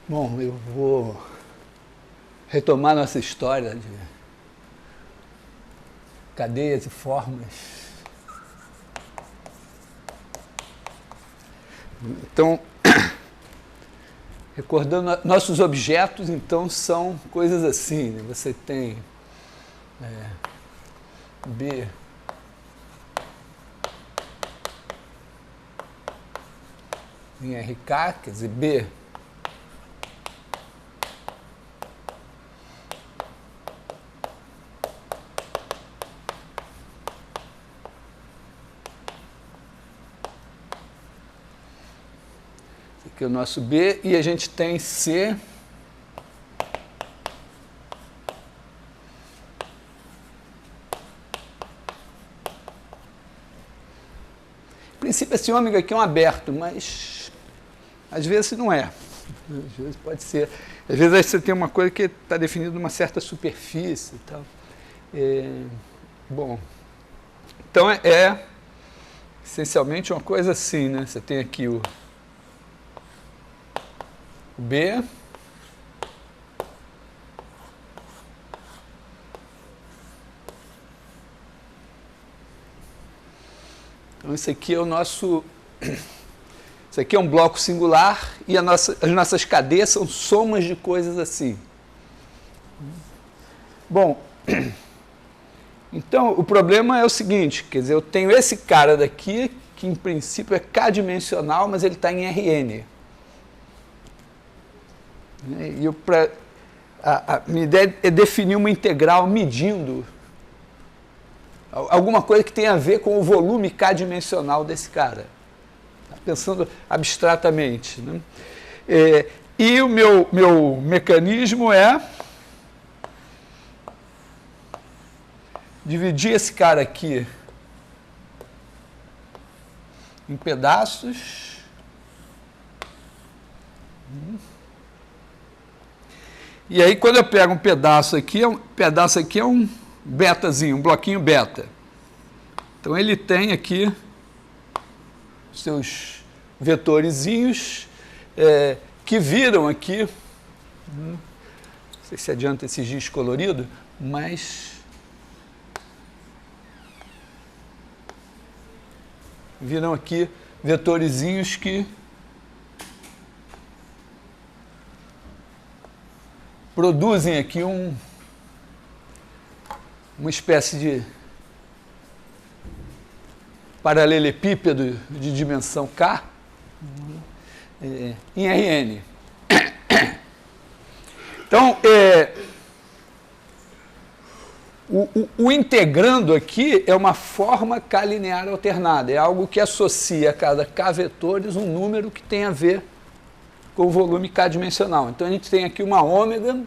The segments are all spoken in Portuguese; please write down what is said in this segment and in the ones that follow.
Bom, eu vou retomar nossa história de cadeias e formas. Então, recordando, nossos objetos, então, são coisas assim, né? Você tem B em RK, quer dizer, B que é o nosso B, e a gente tem C em princípio esse ômega aqui é um aberto, mas às vezes não é, às vezes pode ser, às vezes você tem uma coisa que está definida numa certa superfície e tal. Bom, então é essencialmente uma coisa assim, né? Você tem aqui o B, então esse aqui é o nosso, isso aqui é um bloco singular e as nossas cadeias são somas de coisas assim. Bom, então o problema é o seguinte, quer dizer, eu tenho esse cara daqui que em princípio é k-dimensional, mas ele está em Rn. E a minha ideia é definir uma integral medindo alguma coisa que tenha a ver com o volume k-dimensional desse cara, pensando abstratamente, né? E o meu mecanismo é dividir esse cara aqui em pedaços. E aí, quando eu pego um pedaço aqui é um betazinho, um bloquinho beta. Então, ele tem aqui seus vetorezinhos que viram aqui, não sei se adianta esse giz colorido, mas viram aqui vetorezinhos que produzem aqui uma espécie de paralelepípedo de dimensão K em Rn. Então, o integrando aqui é uma forma K linear alternada, é algo que associa a cada K vetores um número que tem a ver com o volume k-dimensional. Então, a gente tem aqui uma ômega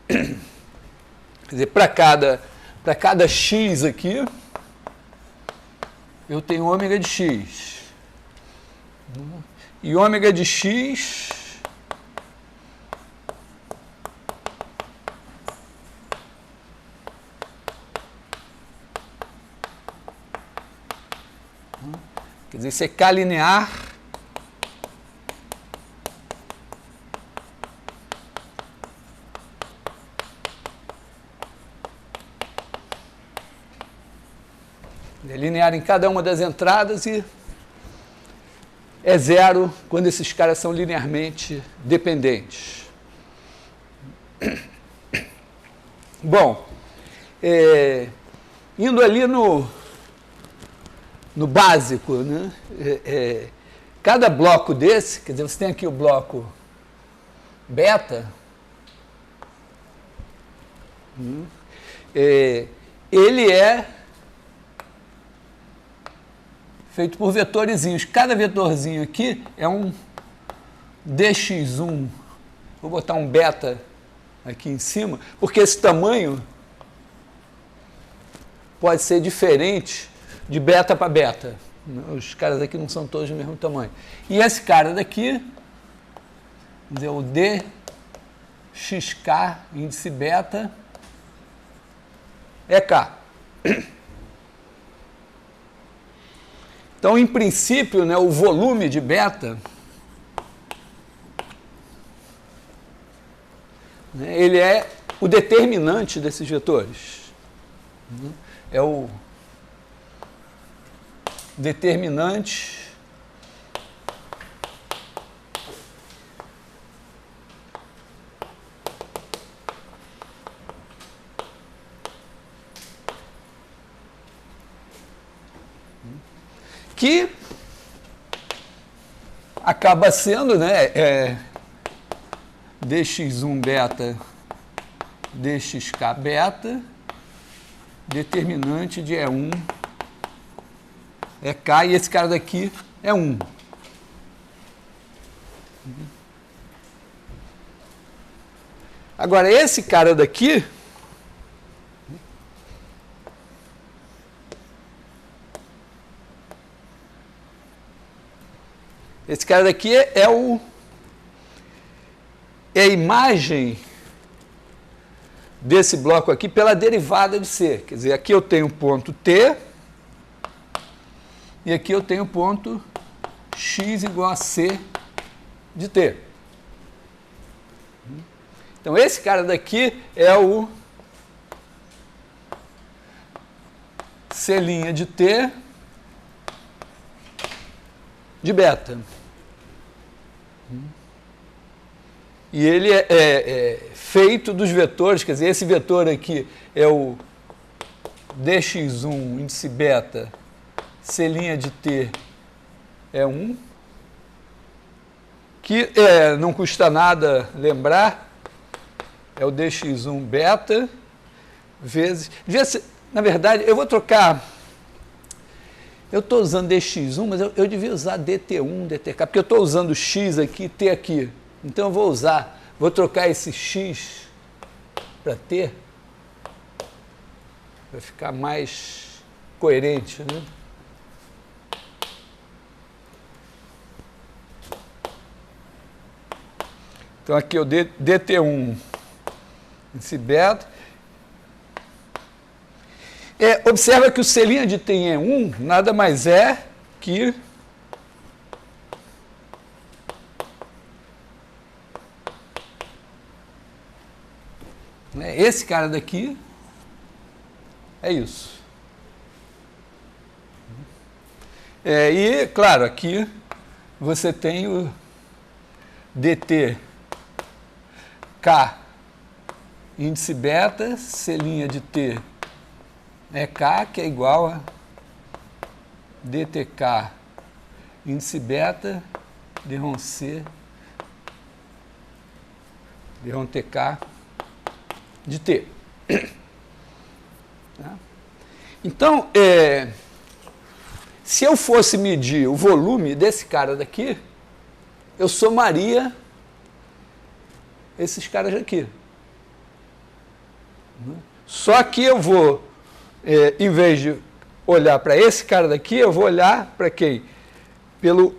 quer dizer, para cada x aqui, eu tenho ômega de x. E ômega de x quer dizer, isso é K linear é linear em cada uma das entradas e é zero quando esses caras são linearmente dependentes. Bom, indo ali no básico, né? Cada bloco desse, quer dizer, você tem aqui o bloco beta, ele é feito por vetorzinhos. Cada vetorzinho aqui é um dx1. Vou botar um beta aqui em cima, porque esse tamanho pode ser diferente de beta para beta. Os caras aqui não são todos do mesmo tamanho. E esse cara daqui, quer dizer, o xk, índice beta, é K. Então, em princípio, né, o volume de beta, né, ele é o determinante desses vetores. É o determinante que acaba sendo, né, dx1 beta, dxk beta, determinante de E1 é K, e esse cara daqui é 1. Agora, esse cara daqui, é a imagem desse bloco aqui pela derivada de C. Quer dizer, aqui eu tenho ponto T e aqui eu tenho ponto x igual a C de T. Então, esse cara daqui é o C' de T de beta. E ele é feito dos vetores, quer dizer, esse vetor aqui é o dx1 índice beta, C' de T é 1, que não custa nada lembrar, é o dx1 beta vezes... Na verdade, eu vou trocar... Eu estou usando dx1, mas eu devia usar dt1, dtk, porque eu estou usando x aqui e t aqui. Então, eu vou trocar esse x para t, para ficar mais coerente, né? Então, aqui o dt1, esse beta. Observa que o C' de T em E1 nada mais é que esse cara daqui é isso. E, claro, aqui você tem o dt K índice beta, C' de T é K, que é igual a dtk índice beta, derrom C, derrom tk de T. Tá? Então, se eu fosse medir o volume desse cara daqui, eu somaria esses caras aqui. Só que eu vou, em vez de olhar para esse cara daqui, eu vou olhar para quem? Pelo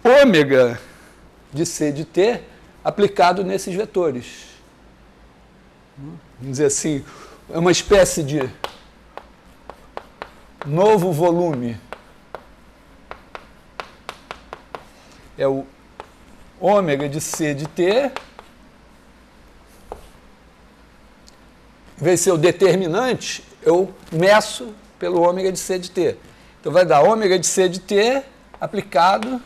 ômega de C de T aplicado nesses vetores. Vamos dizer assim, é uma espécie de novo volume. É o ômega de C de T. Em vez de ser o determinante, eu meço pelo ômega de C de T. Então, vai dar ômega de C de T aplicado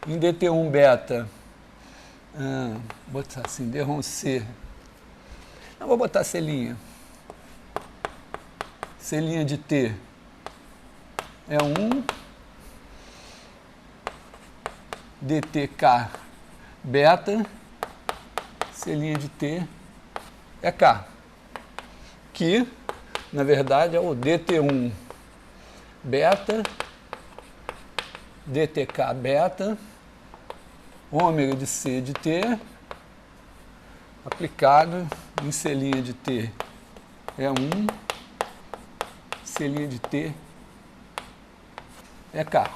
em dt1 beta. Vou botar assim, derrom C. Não, vou botar C'. C' de T é 1. dtk beta, C' de T é K. Que, na verdade, é o dt1 beta, dtk beta, ômega de C de T, aplicado em C' de T é 1, C' de T é K.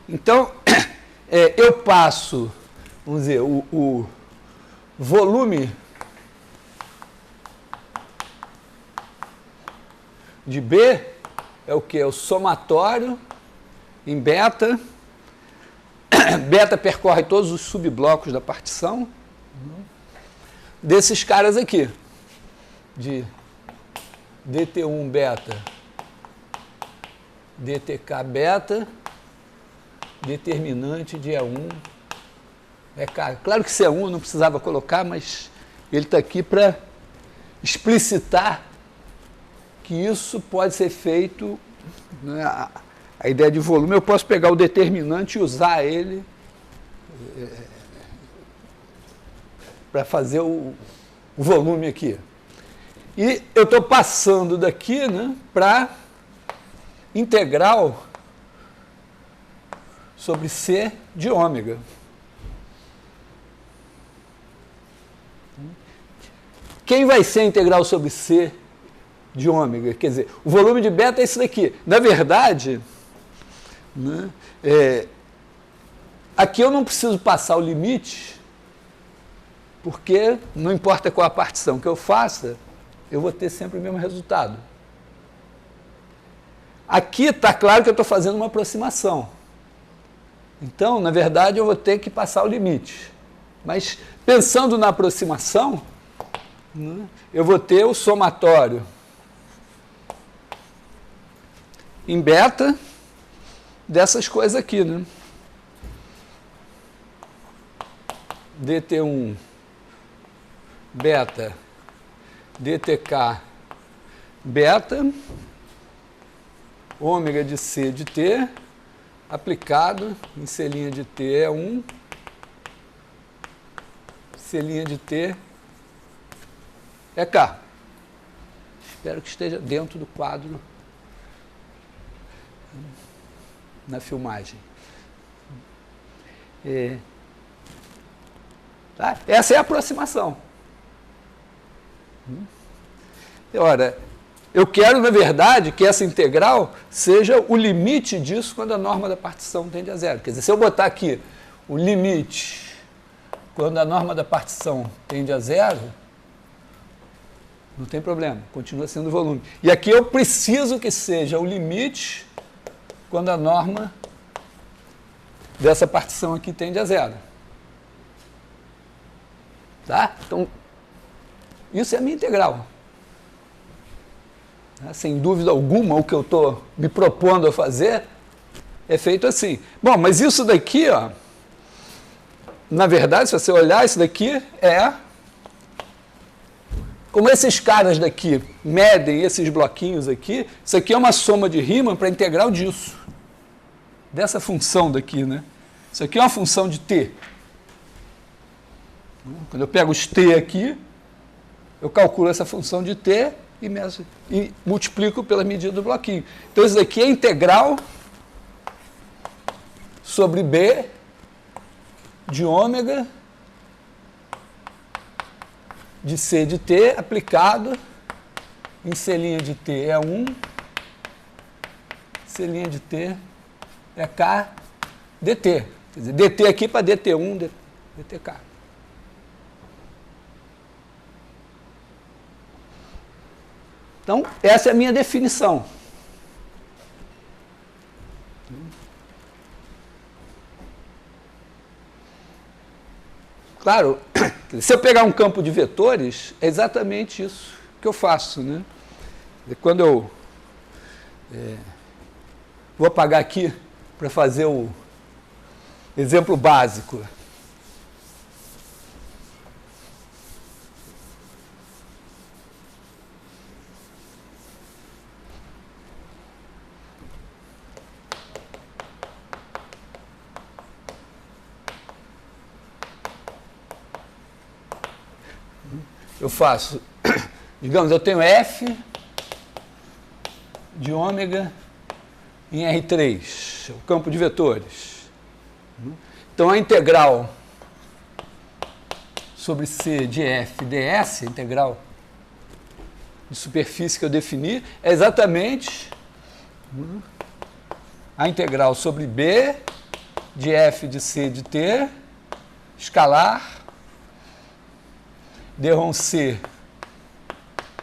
Então, eu passo, vamos dizer, o volume de B é o que? É o somatório em beta. Beta percorre todos os subblocos da partição desses caras aqui, de DT1 beta, DTK beta, determinante de E1 é K. Claro que C1 não precisava colocar, mas ele está aqui para explicitar que isso pode ser feito, né, a ideia de volume, eu posso pegar o determinante e usar ele para fazer o volume aqui. E eu estou passando daqui, né, para integral sobre C de ômega. Quem vai ser a integral sobre C de ômega? Quer dizer, o volume de beta é esse daqui. Na verdade, né, aqui eu não preciso passar o limite, porque não importa qual a partição que eu faça, eu vou ter sempre o mesmo resultado. Aqui está claro que eu estou fazendo uma aproximação. Então, na verdade, eu vou ter que passar o limite. Mas, pensando na aproximação, né, eu vou ter o somatório em beta dessas coisas aqui, né? DT1 beta, DTK beta, ômega de C de T, aplicado em C' de T é 1, C' de T é K. Espero que esteja dentro do quadro na filmagem. Tá? Essa é a aproximação. Ora, eu quero, na verdade, que essa integral seja o limite disso quando a norma da partição tende a zero. Quer dizer, se eu botar aqui o limite quando a norma da partição tende a zero, não tem problema, continua sendo volume. E aqui eu preciso que seja o limite quando a norma dessa partição aqui tende a zero. Tá? Então, isso é a minha integral. Sem dúvida alguma, o que eu estou me propondo a fazer é feito assim. Bom, mas isso daqui, ó, na verdade, se você olhar, isso daqui é... Como esses caras daqui medem esses bloquinhos aqui, isso aqui é uma soma de Riemann para a integral disso. Dessa função daqui, né? Isso aqui é uma função de t. Quando eu pego os t aqui, eu calculo essa função de t e multiplico pela medida do bloquinho. Então, isso daqui é integral sobre b de ômega de C de T aplicado em C' de T é 1, C' de T é K dt. Quer dizer, dt aqui para dt1, dtk. Então, essa é a minha definição. Claro, se eu pegar um campo de vetores, é exatamente isso que eu faço, né? Quando eu vou apagar aqui para fazer o exemplo básico. Eu faço, digamos, eu tenho f de ômega em R3, o campo de vetores. Então, a integral sobre C de f ds, a integral de superfície que eu defini, é exatamente a integral sobre B de F de C de T, escalar, dρ C,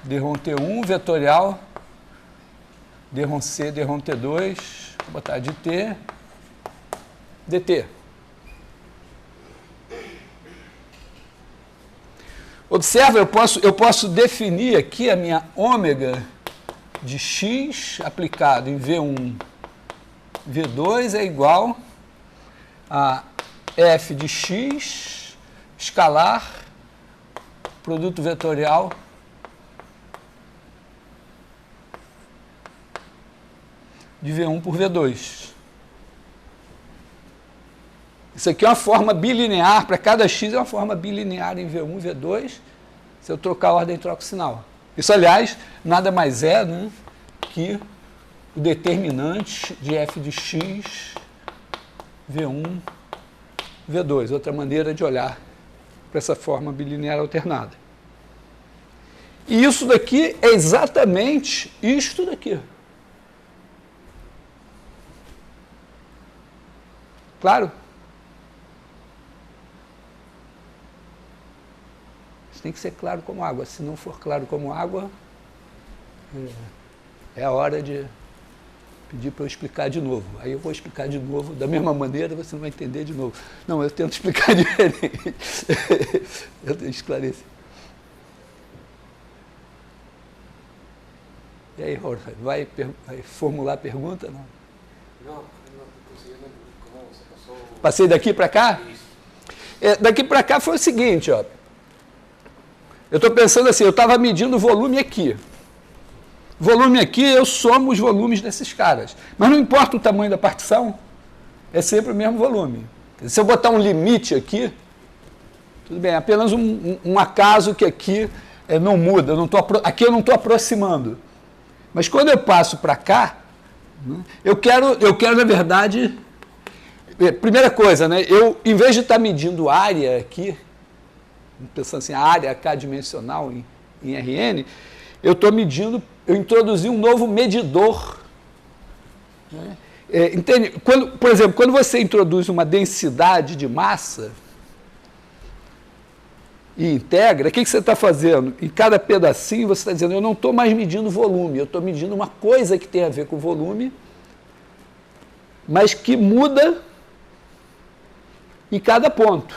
dρ T1, vetorial, dρ C, dρ T2, vou botar de T, dt. Observa, eu posso definir aqui a minha ômega de x aplicado em V1, V2 é igual a f de x, escalar, produto vetorial, de V1 por V2. Isso aqui é uma forma bilinear, para cada x é uma forma bilinear em V1 e V2, se eu trocar a ordem, troco o sinal. Isso, aliás, nada mais é, né, que o determinante de f de x, V1, V2. Outra maneira de olhar para essa forma bilinear alternada. E isso daqui é exatamente isto daqui. Claro? Isso tem que ser claro como água. Se não for claro como água, é a hora de pedir para eu explicar de novo. Aí eu vou explicar de novo, da mesma maneira, você não vai entender de novo. Não, eu tento explicar diferente. Eu tento esclarecer. E aí, Jorge, vai formular a pergunta? Não, não consegui, como você passou... Passei daqui para cá? Isso. Daqui para cá foi o seguinte, ó. Eu estou pensando assim, eu estava medindo o volume aqui. Volume aqui, eu somo os volumes desses caras. Mas não importa o tamanho da partição, é sempre o mesmo volume. Se eu botar um limite aqui, tudo bem, é apenas um acaso que aqui não muda. Aqui eu não estou aproximando. Mas quando eu passo para cá, eu quero, na verdade, primeira coisa, né, em vez de estar medindo área aqui, pensando assim, a área k-dimensional em Rn, eu estou medindo, eu introduzi um novo medidor. Né? Entende? Por exemplo, quando você introduz uma densidade de massa e integra, o que você está fazendo? Em cada pedacinho você está dizendo, eu não estou mais medindo volume, eu estou medindo uma coisa que tem a ver com volume, mas que muda em cada ponto.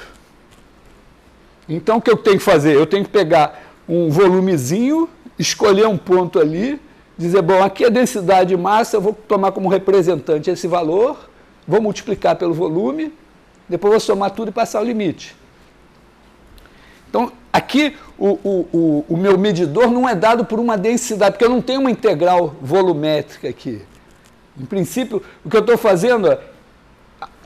Então, o que eu tenho que fazer? Eu tenho que pegar um volumezinho, escolher um ponto ali, dizer, bom, aqui a densidade de massa, eu vou tomar como representante esse valor, vou multiplicar pelo volume, depois vou somar tudo e passar o limite. Então, aqui o meu medidor não é dado por uma densidade, porque eu não tenho uma integral volumétrica aqui. Em princípio, o que eu estou fazendo é,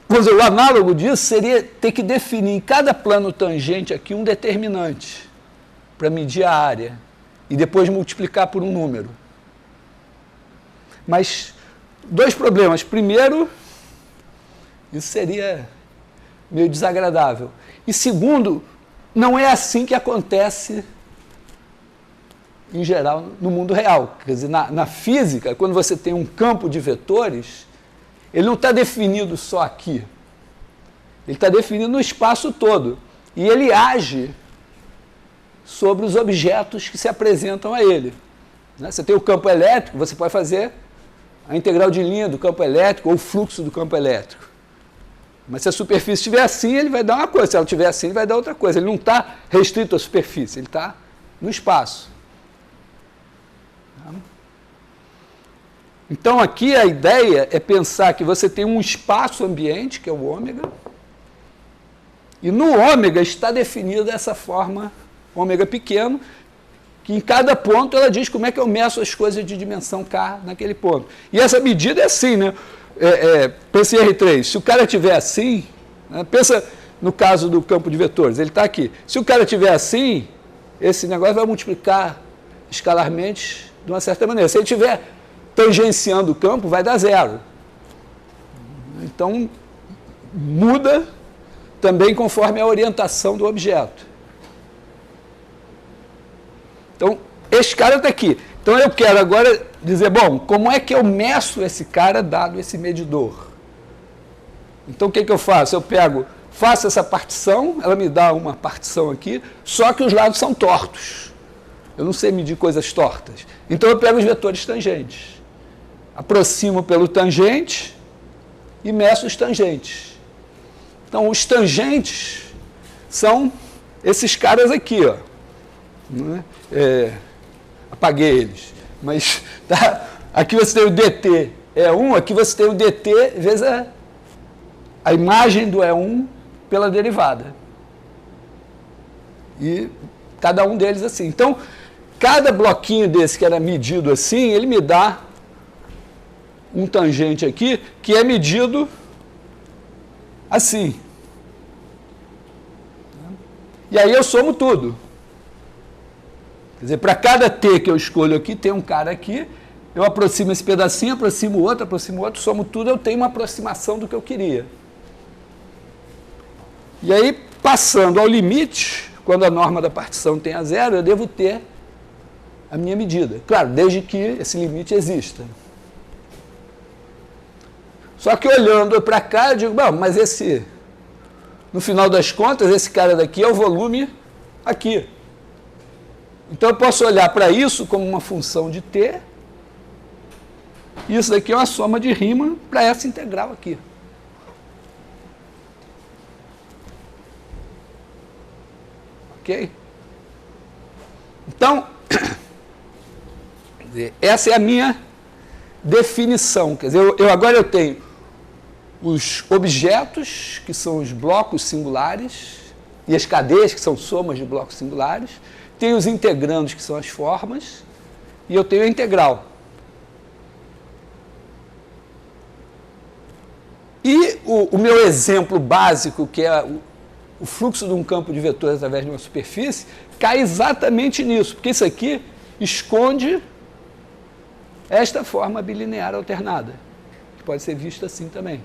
vamos dizer, o análogo disso seria ter que definir em cada plano tangente aqui um determinante para medir a área e depois multiplicar por um número. Mas dois problemas. Primeiro, isso seria meio desagradável. E segundo, não é assim que acontece em geral no mundo real. Quer dizer, na física, quando você tem um campo de vetores, ele não está definido só aqui. Ele está definido no espaço todo. E ele age sobre os objetos que se apresentam a ele. Você tem o campo elétrico, você pode fazer a integral de linha do campo elétrico ou o fluxo do campo elétrico. Mas se a superfície estiver assim, ele vai dar uma coisa. Se ela estiver assim, ele vai dar outra coisa. Ele não está restrito à superfície, ele está no espaço. Então, aqui a ideia é pensar que você tem um espaço ambiente, que é o ômega, e no ômega está definida essa forma ômega pequeno, que em cada ponto ela diz como é que eu meço as coisas de dimensão k naquele ponto. E essa medida é assim, né? Pensa em R3, se o cara estiver assim, né? Pensa no caso do campo de vetores, ele está aqui. Se o cara estiver assim, esse negócio vai multiplicar escalarmente de uma certa maneira. Se ele estiver tangenciando o campo, vai dar zero. Então, muda também conforme a orientação do objeto. Então, esse cara está aqui. Então, eu quero agora dizer, bom, como é que eu meço esse cara dado esse medidor? Então, o que eu faço? Faço essa partição, ela me dá uma partição aqui, só que os lados são tortos. Eu não sei medir coisas tortas. Então, eu pego os vetores tangentes. Aproximo pelo tangente e meço os tangentes. Então, os tangentes são esses caras aqui, ó. Apaguei eles. Mas, tá? Aqui você tem o dt E1, aqui você tem o dt vezes a imagem do E1 pela derivada. E cada um deles assim. Então, cada bloquinho desse que era medido assim, ele me dá um tangente aqui que é medido assim. E aí eu somo tudo. Quer dizer, para cada t que eu escolho aqui, tem um cara aqui, eu aproximo esse pedacinho, aproximo o outro, somo tudo, eu tenho uma aproximação do que eu queria. E aí, passando ao limite, quando a norma da partição tem a zero, eu devo ter a minha medida. Claro, desde que esse limite exista. Só que olhando para cá, eu digo, bom, mas no final das contas, esse cara daqui é o volume aqui. Então, eu posso olhar para isso como uma função de t, e isso daqui é uma soma de Riemann para essa integral aqui. Ok? Então, essa é a minha definição. Quer dizer, agora eu tenho os objetos, que são os blocos singulares, e as cadeias, que são somas de blocos singulares. Tenho os integrandos, que são as formas, e eu tenho a integral. E o meu exemplo básico, que é o fluxo de um campo de vetores através de uma superfície, cai exatamente nisso, porque isso aqui esconde esta forma bilinear alternada, que pode ser vista assim também.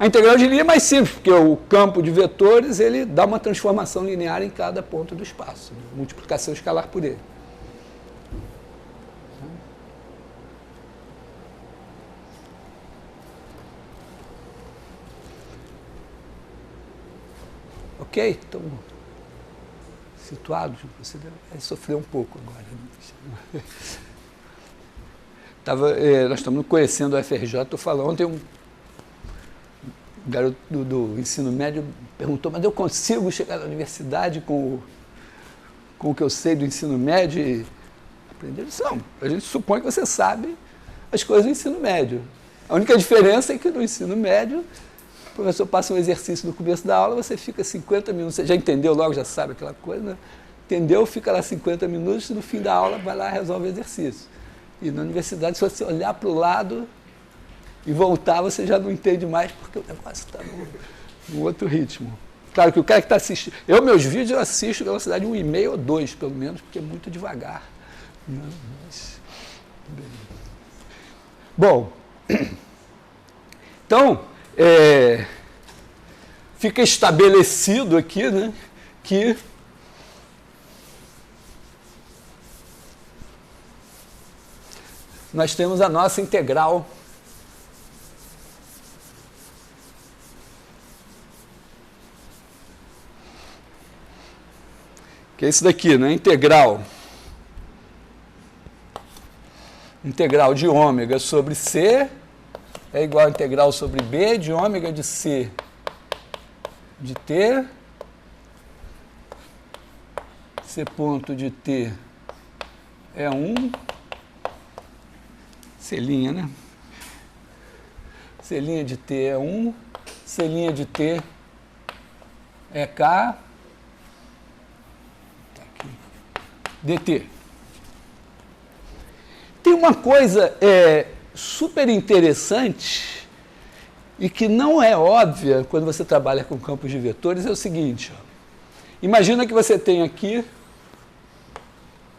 A integral de linha é mais simples, porque o campo de vetores ele dá uma transformação linear em cada ponto do espaço, né? Multiplicação escalar por ele. Ok? Estão situados? Você deve sofrer um pouco agora. Nós estamos conhecendo o FRJ, estou falando, ontem um garoto do ensino médio perguntou, mas eu consigo chegar na universidade com o que eu sei do ensino médio e aprender? Não, a gente supõe que você sabe as coisas do ensino médio. A única diferença é que no ensino médio o professor passa um exercício no começo da aula, você fica 50 minutos, você já entendeu logo, já sabe aquela coisa, né? Entendeu? Fica lá 50 minutos e no fim da aula vai lá e resolve o exercício. E na universidade, se você olhar para o lado e voltar, você já não entende mais, porque o negócio está num outro ritmo. Claro que o cara que está assistindo... meus vídeos eu assisto a velocidade 1,5 ou 2, pelo menos, porque é muito devagar. Bom, então... fica estabelecido aqui, né, que nós temos a nossa integral que é isso daqui, né, integral de ômega sobre C é igual a integral sobre B de ômega de C de T, C ponto de T é 1, C', né? C' de T é 1, C' de T é K, tá aqui, dt. Tem uma coisa super interessante e que não é óbvia quando você trabalha com campos de vetores, é o seguinte, ó. Imagina que você tem aqui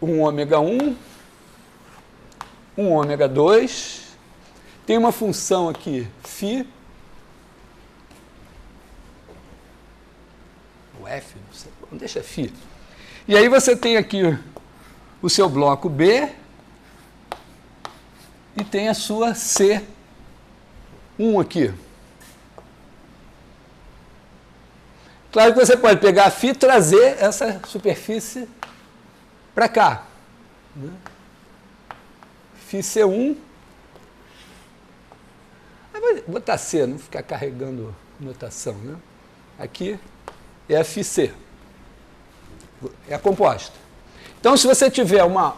um ômega 1, um ômega 2, tem uma função aqui, φ, o F, não sei, deixa φ. E aí você tem aqui o seu bloco B e tem a sua C 1 aqui. Claro que você pode pegar a φ e trazer essa superfície para cá. Né? φC1. Vou botar C, não ficar carregando notação. Né? Aqui é a φC. É a composta. Então, se você tiver uma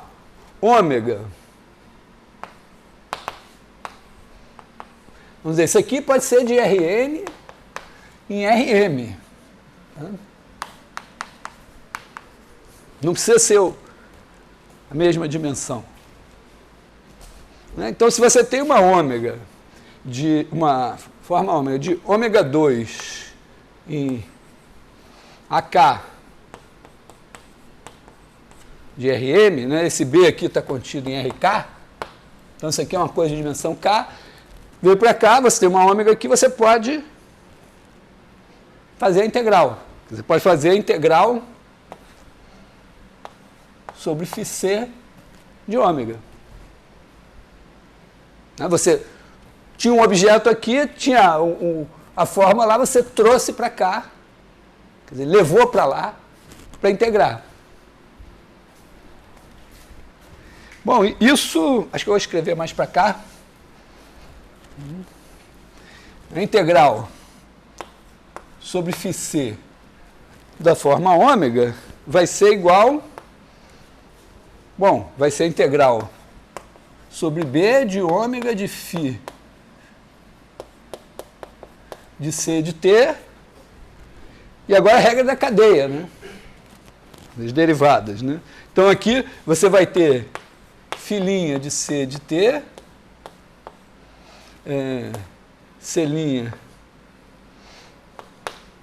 ômega, vamos dizer, isso aqui pode ser de Rn em Rm. Não precisa ser a mesma dimensão. Então, se você tem uma ômega, uma forma ômega de ômega 2 em AK de Rm, né? Esse B aqui está contido em RK, então isso aqui é uma coisa de dimensão K, veio para cá, você tem uma ômega aqui, você pode fazer a integral. Você pode fazer a integral sobre φC de ômega. Você tinha um objeto aqui, tinha a forma lá, você trouxe para cá, quer dizer, levou para lá para integrar. Bom, isso, acho que eu vou escrever mais para cá. A integral sobre φC da forma ômega vai ser igual, bom, vai ser a integral sobre B de ômega de φ de C de T, e agora a regra da cadeia, né? Das derivadas, né? Então aqui você vai ter φ' de C de T, C'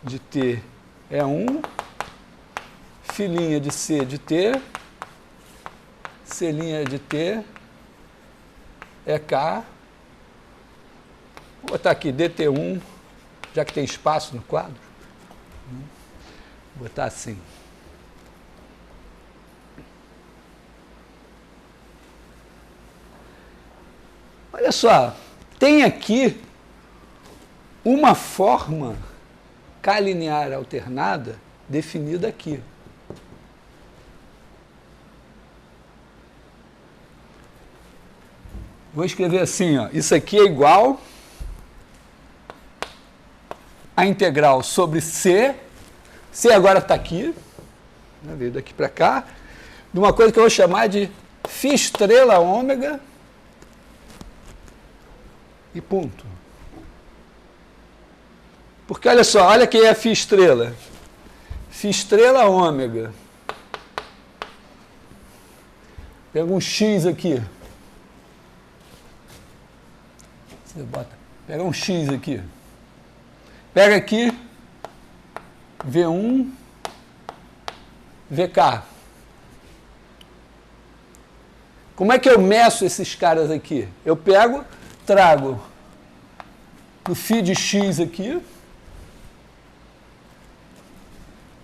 de T é 1, φ' de C de T, C' de T é K, vou botar aqui dt1, já que tem espaço no quadro, vou botar assim. Olha só, tem aqui uma forma K-linear alternada definida aqui. Vou escrever assim, ó, isso aqui é igual a integral sobre C, C agora está aqui, né, veio daqui para cá, de uma coisa que eu vou chamar de φ' ômega e ponto. Porque olha só, olha quem é a φ'. φ' ômega. Pega um X aqui. Você bota, pega um X aqui. Pega aqui V1, VK. Como é que eu meço esses caras aqui? Eu pego, trago o φ de X aqui.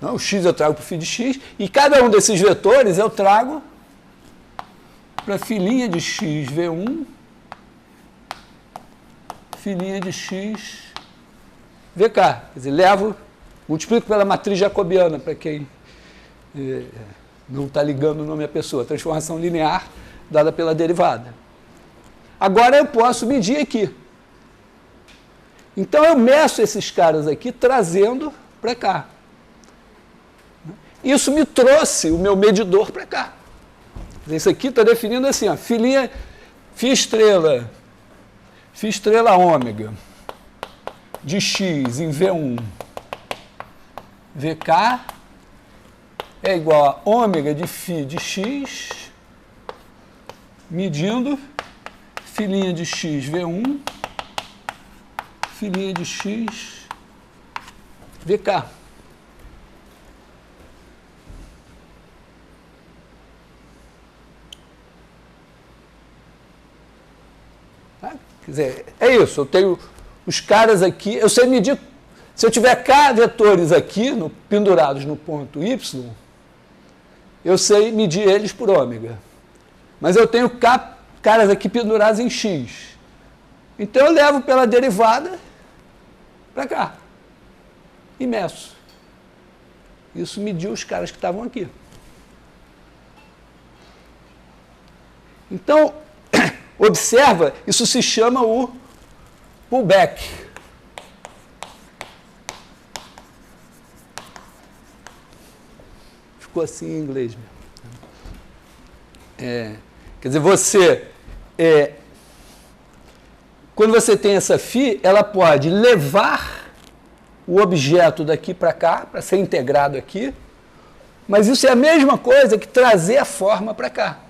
Não, o X eu trago para o φ de X. E cada um desses vetores eu trago para φ' de X V1, φ' de X VK. Quer dizer, levo, multiplico pela matriz jacobiana, para quem não está ligando o nome à pessoa. Transformação linear dada pela derivada. Agora eu posso medir aqui. Então eu meço esses caras aqui trazendo para cá. Isso me trouxe o meu medidor para cá. Isso aqui está definindo assim, ó, φ' ômega de X em V1 VK é igual a ômega de φ de X medindo φ' de X V1 φ' de X VK. Quer dizer, é isso, eu tenho os caras aqui, eu sei medir, se eu tiver K vetores aqui, pendurados no ponto Y, eu sei medir eles por ômega. Mas eu tenho K caras aqui pendurados em X. Então eu levo pela derivada para cá e meço. Isso mediu os caras que estavam aqui. Então, observa, isso se chama o pullback. Ficou assim em inglês mesmo. Quer dizer, quando você tem essa φ, ela pode levar o objeto daqui para cá, para ser integrado aqui, mas isso é a mesma coisa que trazer a forma para cá.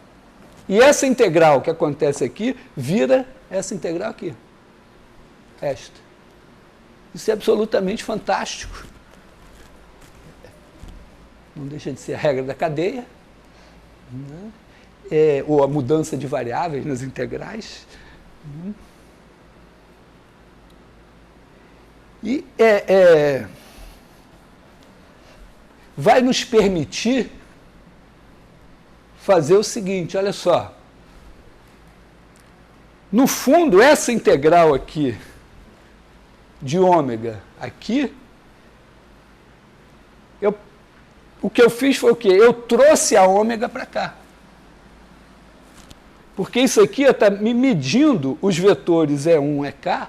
E essa integral que acontece aqui, vira essa integral aqui. Esta. Isso é absolutamente fantástico. Não deixa de ser a regra da cadeia, né? Ou a mudança de variáveis nas integrais. E vai nos permitir fazer o seguinte, olha só. No fundo, essa integral aqui, de ômega aqui, o que eu fiz foi o quê? Eu trouxe a ômega para cá. Porque isso aqui está me medindo os vetores E1, EK.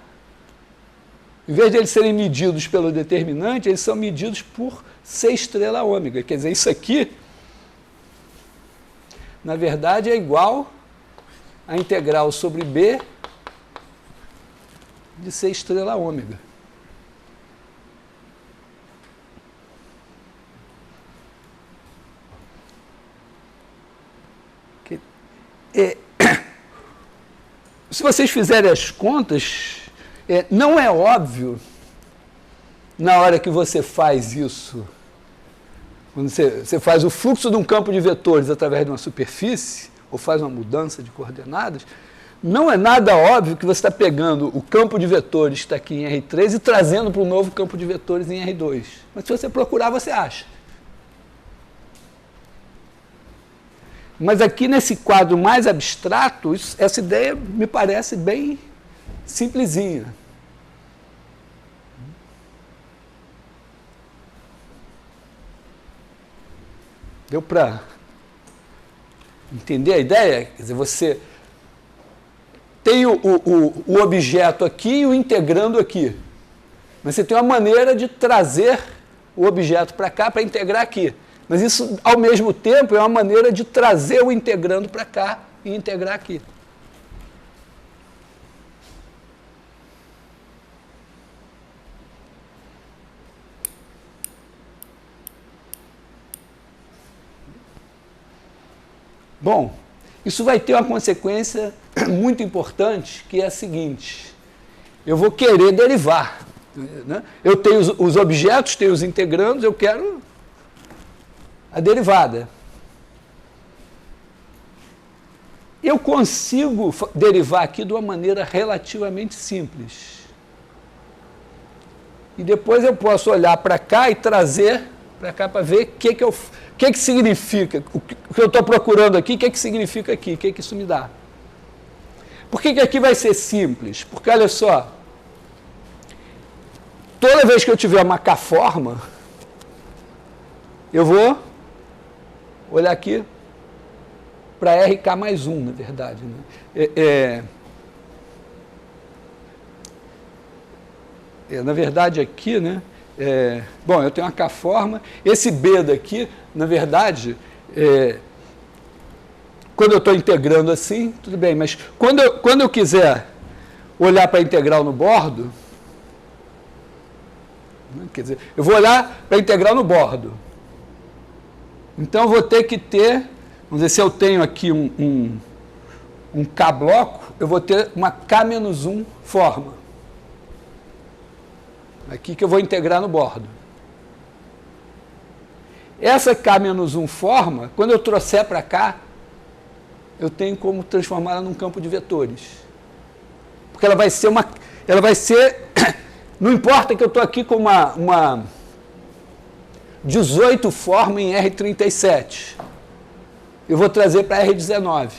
Em vez de eles serem medidos pelo determinante, eles são medidos por C estrela ômega. Quer dizer, isso aqui, na verdade, é igual a integral sobre B de C estrela ômega. Se vocês fizerem as contas, não é óbvio, na hora que você faz isso, quando você faz o fluxo de um campo de vetores através de uma superfície, ou faz uma mudança de coordenadas, não é nada óbvio que você está pegando o campo de vetores que está aqui em R3 e trazendo para o novo campo de vetores em R2. Mas se você procurar, você acha. Mas aqui nesse quadro mais abstrato, essa ideia me parece bem simplesinha. Deu para entender a ideia? Quer dizer, você tem o objeto aqui e o integrando aqui. Mas você tem uma maneira de trazer o objeto para cá para integrar aqui. Mas isso, ao mesmo tempo, é uma maneira de trazer o integrando para cá e integrar aqui. Bom, isso vai ter uma consequência muito importante, que é a seguinte: eu vou querer derivar, né? Eu tenho os objetos, tenho os integrandos, eu quero a derivada. Eu consigo derivar aqui de uma maneira relativamente simples. E depois eu posso olhar para cá e trazer para cá para ver o que significa, o que eu estou procurando aqui, o que significa aqui, o que isso me dá. Por que aqui vai ser simples? Porque, olha só, toda vez que eu tiver uma K-forma, eu vou olhar aqui para RK mais 1, na verdade. Né? Na verdade, aqui, né? Bom, eu tenho uma K-forma. Esse B daqui, na verdade, quando eu estou integrando assim, tudo bem, mas quando eu quiser olhar para a integral no bordo, né, quer dizer, eu vou olhar para a integral no bordo. Então, eu vou ter que ter, vamos dizer, se eu tenho aqui um K bloco, eu vou ter uma K-1 forma. Aqui que eu vou integrar no bordo. Essa K-1 forma, quando eu trouxer para cá, eu tenho como transformá-la num campo de vetores. Porque ela vai ser não importa que eu estou aqui com uma 18 forma em R37. Eu vou trazer para R19.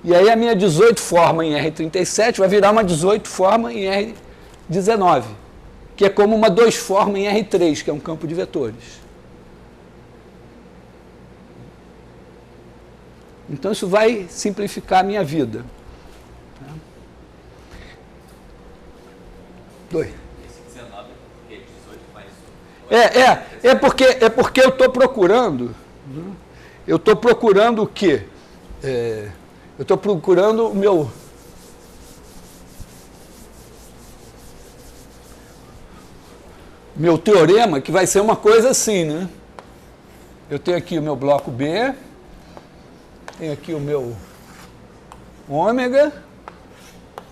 E aí a minha 18 forma em R37 vai virar uma 18 forma em R19, que é como uma 2 forma em R3, que é um campo de vetores. Então isso vai simplificar a minha vida. Esse 19 é 18 mais... É porque eu estou procurando... Eu estou procurando o quê? Eu estou procurando o meu teorema, que vai ser uma coisa assim, né? Eu tenho aqui o meu bloco B, tenho aqui o meu ômega,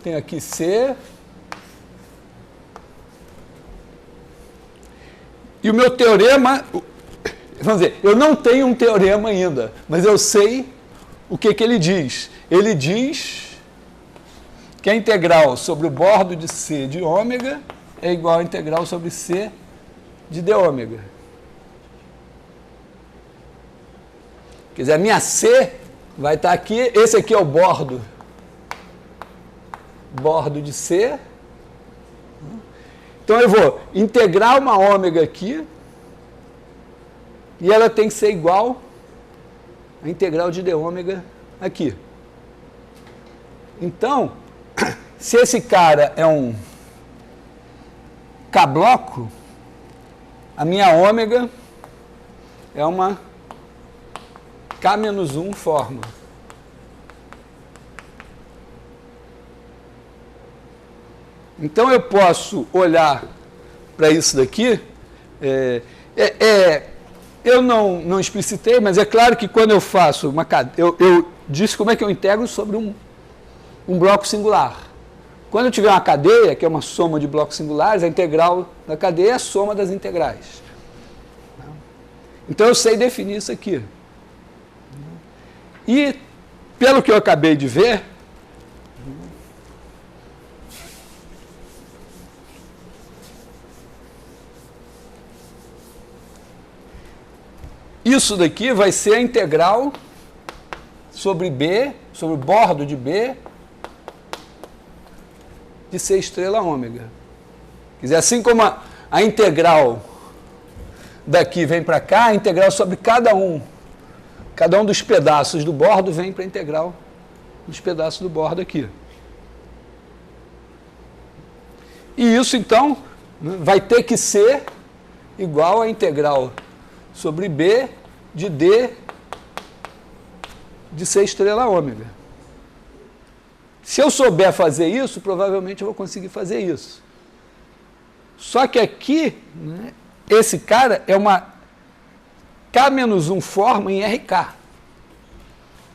tenho aqui C, e o meu teorema, vamos dizer, eu não tenho um teorema ainda, mas eu sei o que ele diz. Ele diz que a integral sobre o bordo de C de ômega é igual à integral sobre C de d ômega. Quer dizer, a minha C vai estar aqui, esse aqui é o bordo de C. Então eu vou integrar uma ômega aqui, e ela tem que ser igual à integral de d ômega aqui. Então, se esse cara é um K-bloco, a minha ômega é uma K-1 forma. Então eu posso olhar para isso daqui, eu não explicitei, mas é claro que quando eu faço uma cadeia, eu disse como é que eu integro sobre um bloco singular. Quando eu tiver uma cadeia, que é uma soma de blocos singulares, a integral da cadeia é a soma das integrais. Então eu sei definir isso aqui. E, pelo que eu acabei de ver, isso daqui vai ser a integral sobre B, sobre o bordo de B, de C estrela ômega. Quer dizer, assim como a integral daqui vem para cá, a integral sobre cada um dos pedaços do bordo vem para a integral dos pedaços do bordo aqui. E isso, então, vai ter que ser igual à integral sobre B de D de C estrela ômega. Se eu souber fazer isso, provavelmente eu vou conseguir fazer isso. Só que aqui, né, esse cara é uma K-1 forma em RK.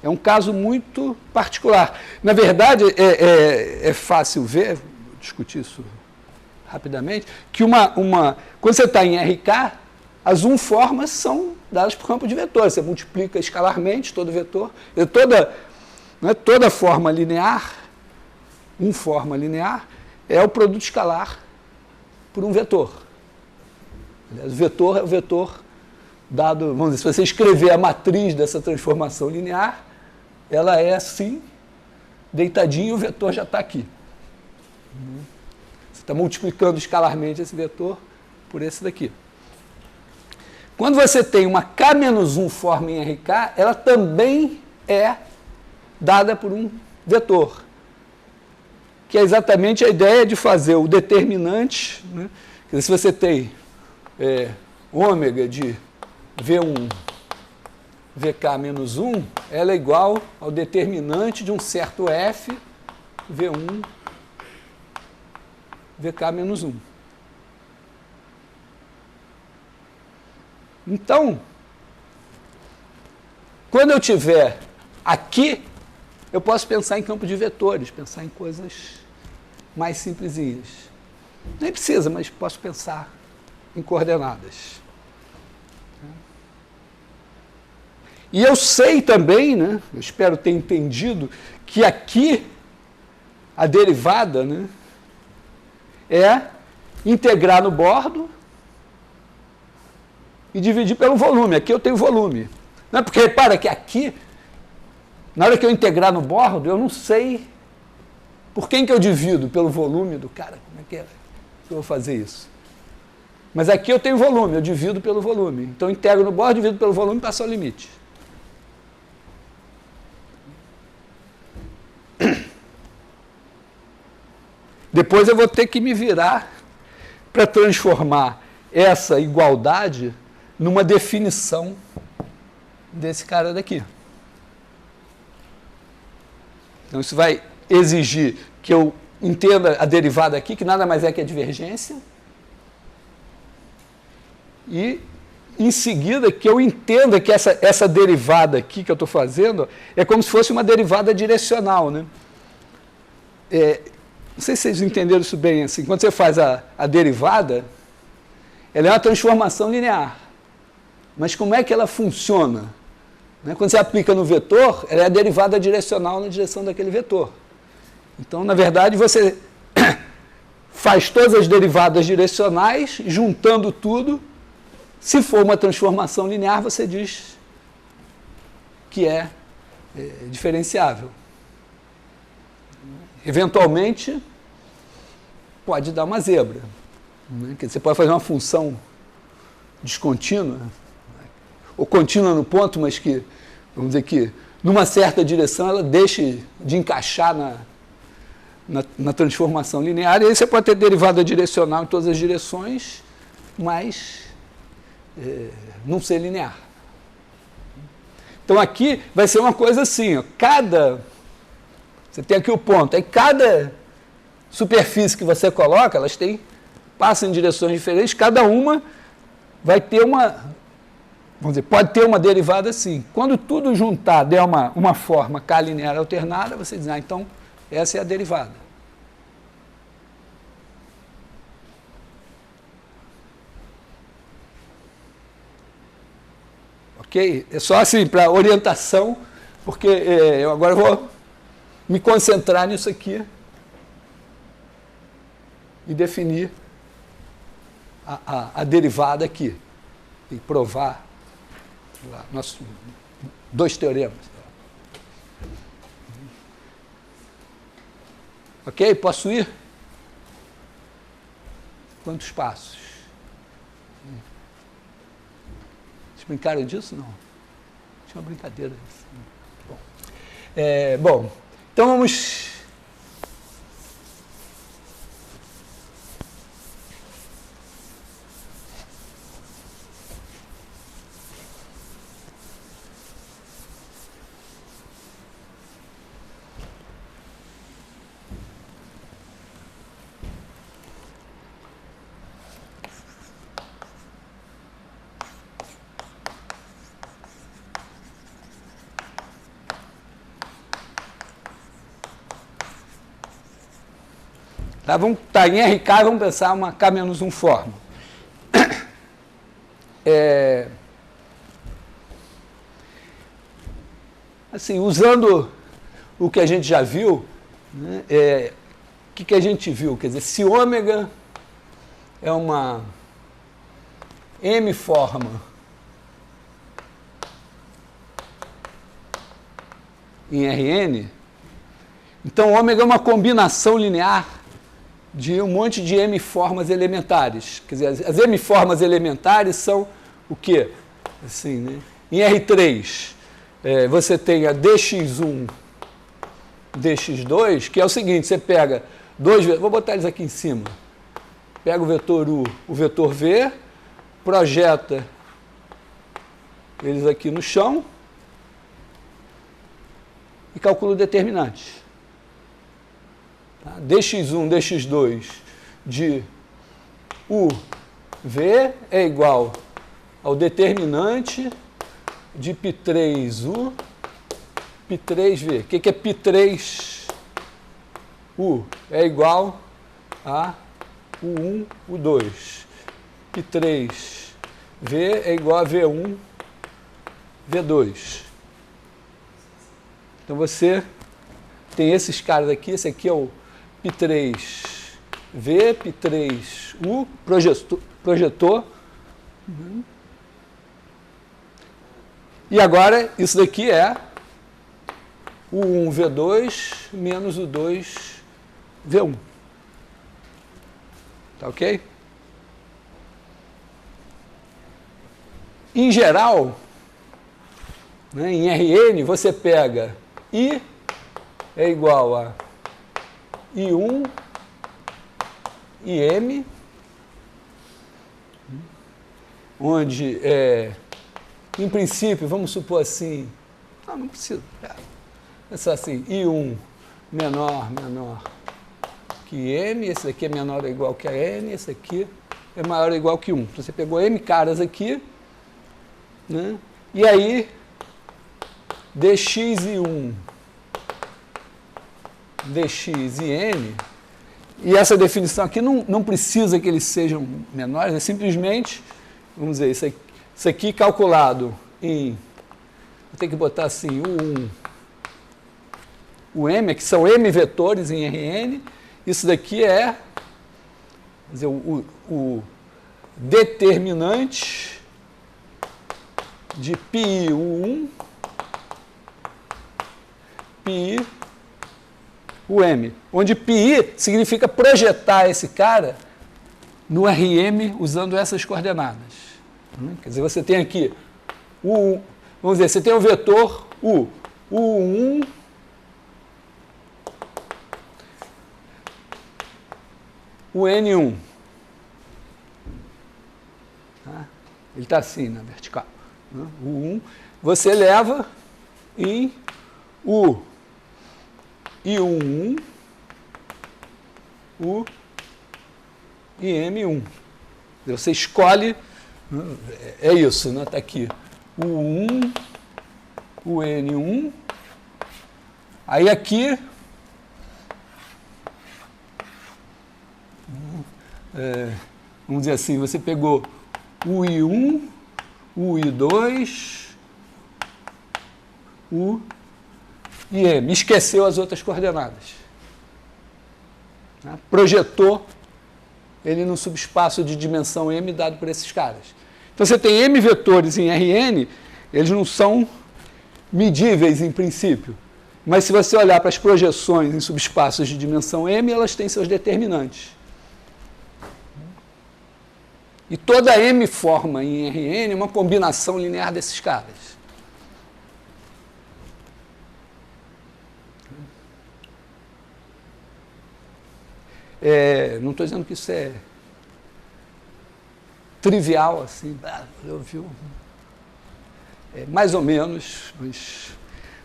É um caso muito particular. Na verdade, é fácil ver, vou discutir isso rapidamente, que quando você está em RK, as formas são dadas por campo de vetor. Você multiplica escalarmente todo vetor. Toda forma linear, forma linear, é o produto escalar por um vetor. Aliás, o vetor é o vetor dado, vamos dizer, se você escrever a matriz dessa transformação linear, ela é assim, deitadinho, o vetor já está aqui. Você está multiplicando escalarmente esse vetor por esse daqui. Quando você tem uma K-1 forma em RK, ela também é dada por um vetor, que é exatamente a ideia de fazer o determinante, né? Quer dizer, se você tem ômega de V1 VK-1, ela é igual ao determinante de um certo F V1 VK-1. Então, quando eu tiver aqui, eu posso pensar em campo de vetores, pensar em coisas mais simplesinhas. Nem precisa, mas posso pensar em coordenadas. E eu sei também, né, eu espero ter entendido, que aqui a derivada, né, é integrar no bordo e dividir pelo volume. Aqui eu tenho volume. Não é porque repara que aqui Na hora que eu integrar no bordo, eu não sei por quem que eu divido, pelo volume do cara, como é que eu vou fazer isso? Mas aqui eu tenho volume, eu divido pelo volume. Então, eu integro no bordo, divido pelo volume e passo ao limite. Depois eu vou ter que me virar para transformar essa igualdade numa definição desse cara daqui. Então, isso vai exigir que eu entenda a derivada aqui, que nada mais é que a divergência, e, em seguida, que eu entenda que essa derivada aqui que eu estou fazendo é como se fosse uma derivada direcional, né? Não sei se vocês entenderam isso bem, assim, quando você faz a derivada, ela é uma transformação linear. Mas como é que ela funciona? Quando você aplica no vetor, ela é a derivada direcional na direção daquele vetor. Então, na verdade, você faz todas as derivadas direcionais, juntando tudo. Se for uma transformação linear, você diz que é diferenciável. Eventualmente, pode dar uma zebra. Você pode fazer uma função descontínua, ou contínua no ponto, mas que, vamos dizer que, numa certa direção, ela deixe de encaixar na transformação linear, e aí você pode ter derivada direcional em todas as direções, mas não ser linear. Então, aqui vai ser uma coisa assim, ó, você tem aqui o ponto, aí cada superfície que você coloca, elas passam em direções diferentes, cada uma vai ter vamos dizer, pode ter uma derivada assim. Quando tudo juntar der uma forma K linear alternada, você diz, então, essa é a derivada. Ok? É só assim, para orientação, porque eu agora vou me concentrar nisso aqui e definir a derivada aqui e provar nossos 2 teoremas. Ok? Posso ir? Quantos passos? Vocês brincaram disso? Não. Tinha uma brincadeira. Bom, então vamos... Vamos estar em RK e vamos pensar uma K-1 forma. Assim, usando o que a gente já viu, né, o que a gente viu? Quer dizer, se ômega é uma M forma em Rn, então ômega é uma combinação linear de um monte de M formas elementares. Quer dizer, as M formas elementares são o quê? Assim, né? Em R3, você tem a dx1, dx2, que é o seguinte, você pega vou botar eles aqui em cima, pega o vetor U, o vetor V, projeta eles aqui no chão e calcula o determinante. dx1, dx2 de UV é igual ao determinante de π3U, π3V. O que é π3U? É igual a U1, U2. π3V é igual a V1, V2. Então, você tem esses caras aqui, esse aqui é o π3V, π3U, projetor. E agora, isso daqui é o 1 V2 menos o 2 V1. Tá ok? Em geral, né, em Rn, você pega I é igual a I1 IM, onde, em princípio, vamos supor assim, não precisa, é só assim, I1 menor que M, esse daqui é menor ou igual que a N, esse aqui é maior ou igual que 1. Então, você pegou M caras aqui, né? E aí, dx e 1, dx e N, e essa definição aqui não precisa que eles sejam menores, é simplesmente, vamos dizer, isso aqui calculado em, vou ter que botar assim, o M, que são M vetores em Rn, isso daqui é, vamos dizer, o determinante de πi U1, πi o M, onde πi significa projetar esse cara no Rm usando essas coordenadas. Quer dizer, você tem aqui vamos dizer, você tem o vetor U1 o N1. Tá? Ele está assim na vertical. Né? O 1, você leva em U I1, U e M1. Você escolhe, é isso, né? Está aqui. O 1, o N1. Aí aqui, vamos dizer assim, você pegou o I1, o I2, o e M, esqueceu as outras coordenadas. Né? Projetou ele no subespaço de dimensão M dado por esses caras. Então você tem M vetores em Rn, eles não são medíveis em princípio, mas se você olhar para as projeções em subespaços de dimensão M, elas têm seus determinantes. E toda M forma em Rn uma combinação linear desses caras. Não estou dizendo que isso é trivial, assim, eu vi, mais ou menos, mas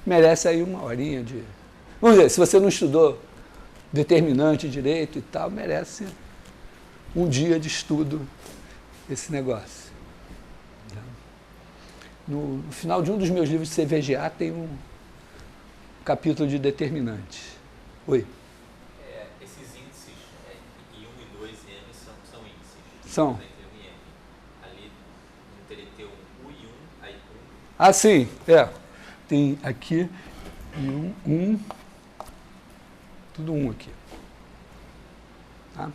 merece aí uma horinha de... Vamos dizer, se você não estudou determinante, direito e tal, merece um dia de estudo esse negócio. No final de um dos meus livros de CVGA tem um capítulo de determinante. Oi? São. Ali não teria que ter um U e 1, aí 1. Ah, sim, tem aqui e 1, tudo 1 aqui. Tá?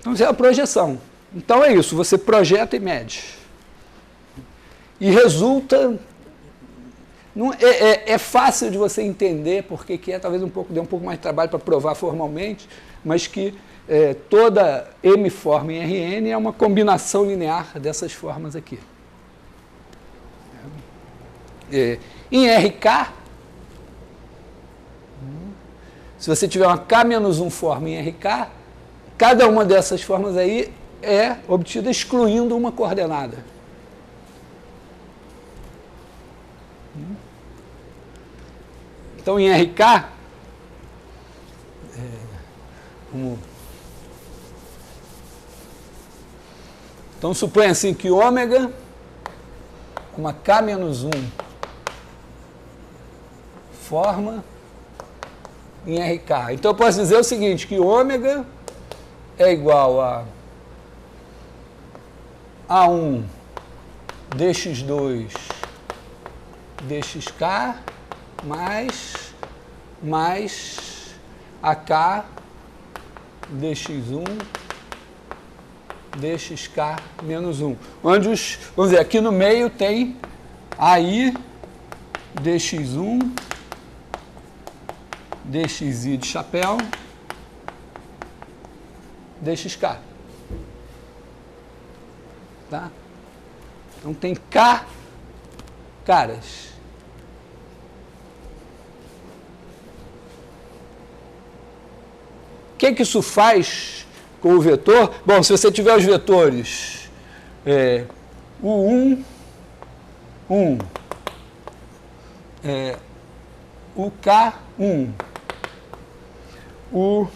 Então, isso é a projeção. Então, é isso, você projeta e mede. E resulta... Não, é fácil de você entender, porque que talvez dê um pouco mais de trabalho para provar formalmente, mas que toda M forma em Rn é uma combinação linear dessas formas aqui. Em RK, se você tiver uma K-1 forma em RK, cada uma dessas formas aí é obtida excluindo uma coordenada. Então, em RK, então, suponha assim que ômega, uma K-1 forma em RK. Então, eu posso dizer o seguinte, que ômega é igual a A1 dx2 dxk mais AK dx1 dxk menos 1. Onde vamos dizer, aqui no meio tem AI dx1, dxi de chapéu, dxk. Tá? Então tem K caras. O que isso faz com o vetor? Bom, se você tiver os vetores U1, 1, UK1, U1,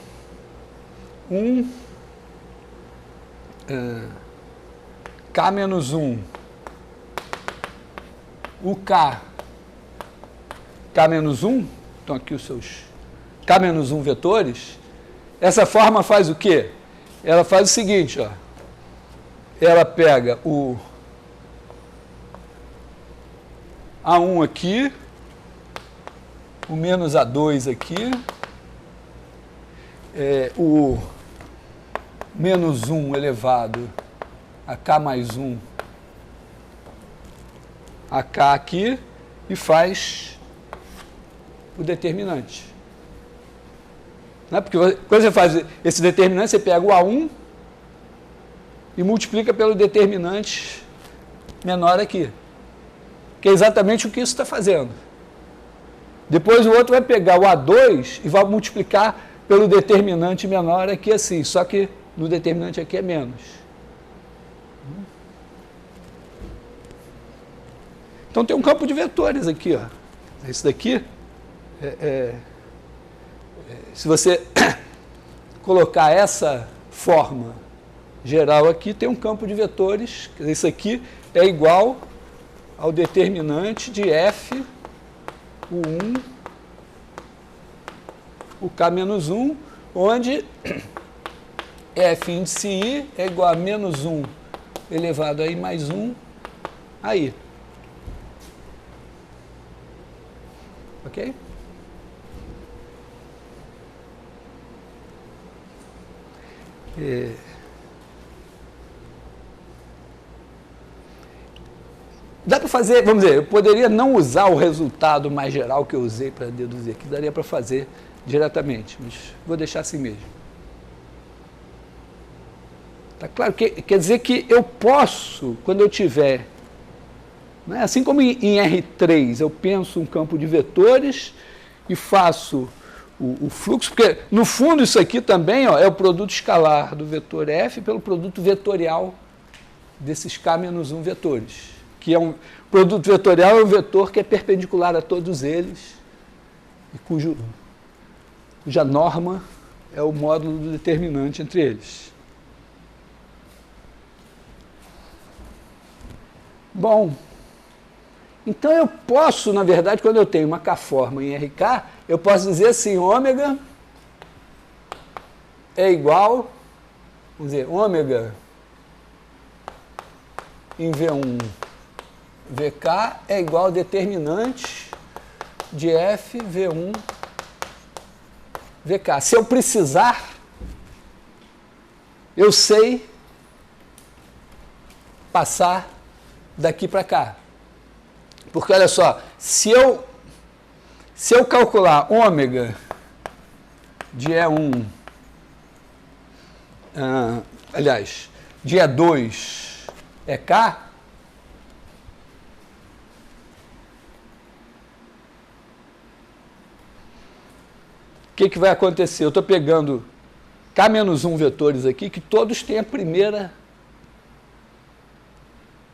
K-1, UK, K-1, então aqui os seus K-1 vetores, essa forma faz o quê? Ela faz o seguinte, ó, ela pega o A1 aqui, o menos A2 aqui, o menos 1 elevado a K mais 1 a K aqui e faz o determinante. Né? Porque quando você faz esse determinante, você pega o A1 e multiplica pelo determinante menor aqui. Que é exatamente o que isso está fazendo. Depois o outro vai pegar o A2 e vai multiplicar pelo determinante menor aqui assim, só que no determinante aqui é menos. Então tem um campo de vetores aqui, ó. Esse daqui, se você colocar essa forma geral aqui, tem um campo de vetores, isso aqui é igual ao determinante de F, o 1, o K menos 1, onde F índice I é igual a menos 1 elevado a I mais 1, aí. Ok? Dá para fazer, vamos dizer, eu poderia não usar o resultado mais geral que eu usei para deduzir aqui, daria para fazer diretamente, mas vou deixar assim mesmo. Tá claro? Quer dizer que eu posso, quando eu tiver, né, assim como em R3 eu penso um campo de vetores e faço o fluxo, porque no fundo isso aqui também, ó, é o produto escalar do vetor F pelo produto vetorial desses K-1 vetores, que é um produto vetorial, é um vetor que é perpendicular a todos eles e cuja norma é o módulo do determinante entre eles. Bom, então eu posso, na verdade, quando eu tenho uma K-forma em RK, eu posso dizer assim, ômega é igual, vamos dizer, ômega em V1 VK é igual ao determinante de F V1 VK. Se eu precisar, eu sei passar daqui para cá. Porque, olha só, se eu calcular ômega de E1, aliás, de E2 é K, o que vai acontecer? Eu estou pegando K-1 vetores aqui, que todos têm a primeira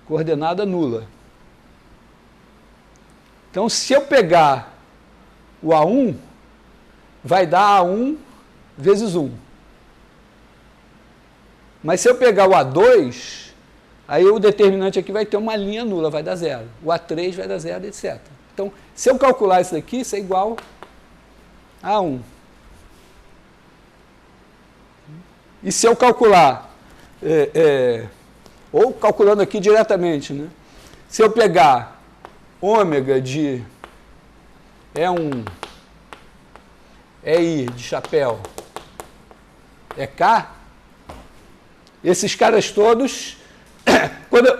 coordenada nula. Então, se eu pegar o A1, vai dar A1 vezes 1. Mas se eu pegar o A2, aí o determinante aqui vai ter uma linha nula, vai dar 0. O A3 vai dar 0, etc. Então, se eu calcular isso aqui, isso é igual a A1. E se eu calcular, ou calculando aqui diretamente, né? Se eu pegar ômega de E1, EI de chapéu, K, esses caras todos,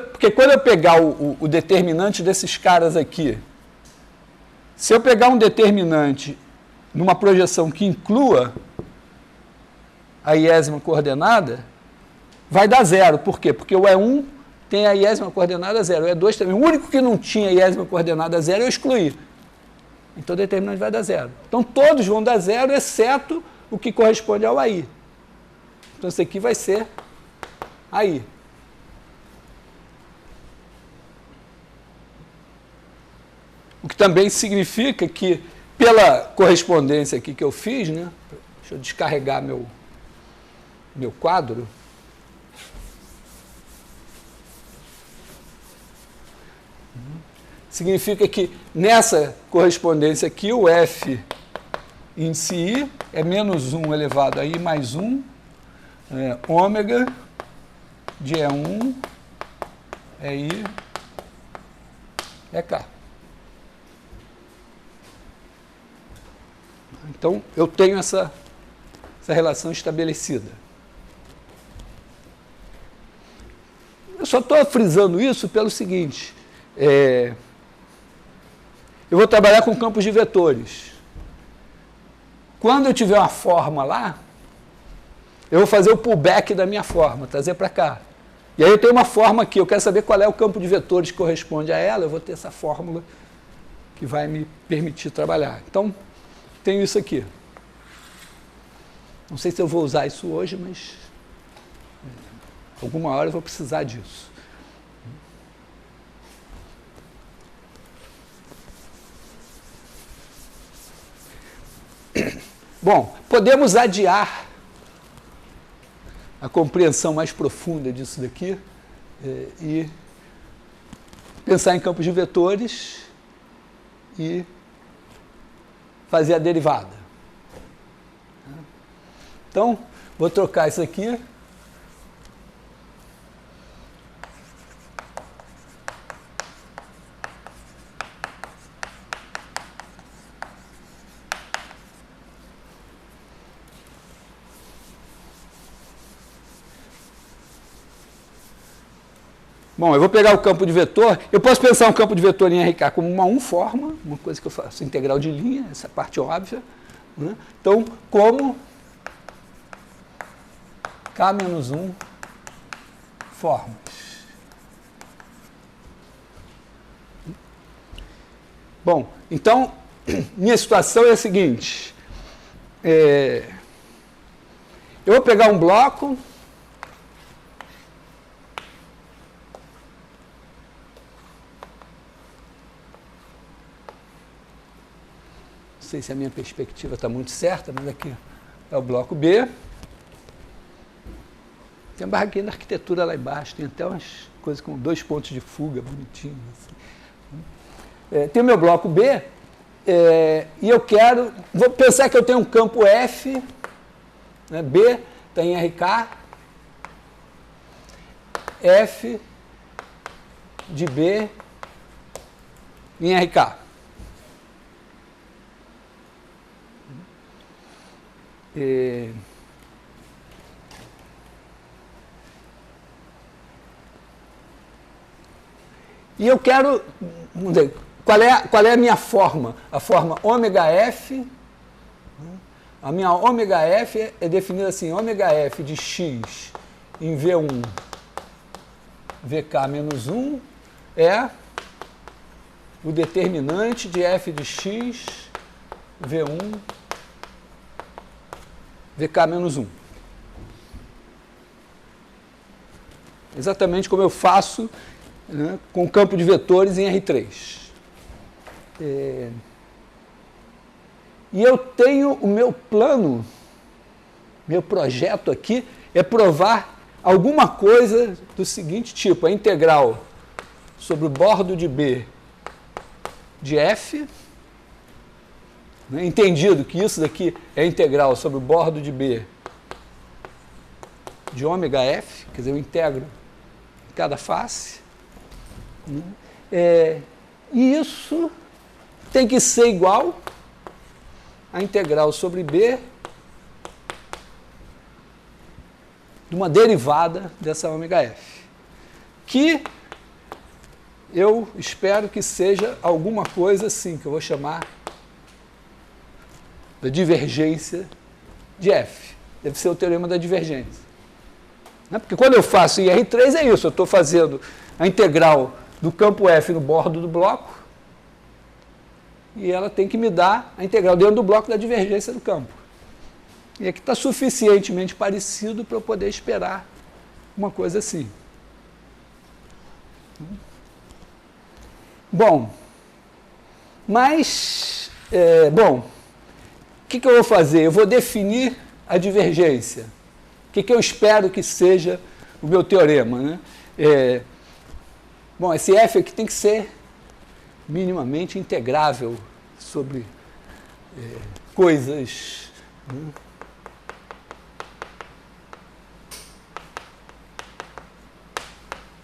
porque quando eu pegar o determinante desses caras aqui Se eu pegar um determinante numa projeção que inclua a iésima coordenada, vai dar zero. Por quê? Porque o E1 tem a iésima coordenada zero, o E2 também. O único que não tinha iésima coordenada zero eu excluí. Então o determinante vai dar zero. Então todos vão dar zero, exceto o que corresponde ao AI. Então isso aqui vai ser AI. O que também significa que, pela correspondência aqui que eu fiz, né? Deixa eu descarregar meu quadro. Significa que nessa correspondência aqui, o F índice I é menos 1 elevado a I mais 1, ômega de E1 é I é K. Então, eu tenho essa relação estabelecida. Eu só estou frisando isso pelo seguinte, eu vou trabalhar com campos de vetores. Quando eu tiver uma forma lá, eu vou fazer o pullback da minha forma, trazer para cá. E aí eu tenho uma forma aqui, eu quero saber qual é o campo de vetores que corresponde a ela, eu vou ter essa fórmula que vai me permitir trabalhar. Então, tenho isso aqui. Não sei se eu vou usar isso hoje, mas alguma hora eu vou precisar disso. Bom, podemos adiar a compreensão mais profunda disso daqui e pensar em campos de vetores e fazer a derivada. Então, vou trocar isso aqui. Bom, eu vou pegar o campo de vetor, eu posso pensar um campo de vetor em RK como uma U-forma, uma coisa que eu faço integral de linha, essa parte óbvia, né? Então, como K-1 formas. Bom, então, minha situação é a seguinte, eu vou pegar um bloco, não sei se a minha perspectiva está muito certa, mas aqui é o bloco B. Tem uma barraquinha da arquitetura lá embaixo, tem até umas coisas com 2 pontos de fuga, bonitinho. Assim. Tem o meu bloco B, e eu vou pensar que eu tenho um campo F, né, B está em RK, F de B em RK. E eu quero, vamos dizer, qual é a minha forma? A forma ômega F, a minha ômega F é definida assim, ômega F de x em V1, VK menos 1 é o determinante de F de x, V1, VK menos 1. Exatamente como eu faço, né, com o campo de vetores em R3. E eu tenho o meu plano, meu projeto aqui é provar alguma coisa do seguinte tipo, a integral sobre o bordo de B de F, né, entendido que isso daqui é integral sobre o bordo de B de ômega F, quer dizer, eu integro em cada face, né, e isso tem que ser igual a integral sobre B de uma derivada dessa ômega F, que eu espero que seja alguma coisa assim, que eu vou chamar da divergência de f. Deve ser o teorema da divergência. Porque quando eu faço IR3 é isso, eu estou fazendo a integral do campo F no bordo do bloco e ela tem que me dar a integral dentro do bloco da divergência do campo. E aqui está suficientemente parecido para eu poder esperar uma coisa assim. Bom, mas, o que eu vou fazer? Eu vou definir a divergência. O que eu espero que seja o meu teorema, né? Esse f aqui tem que ser minimamente integrável sobre coisas, né?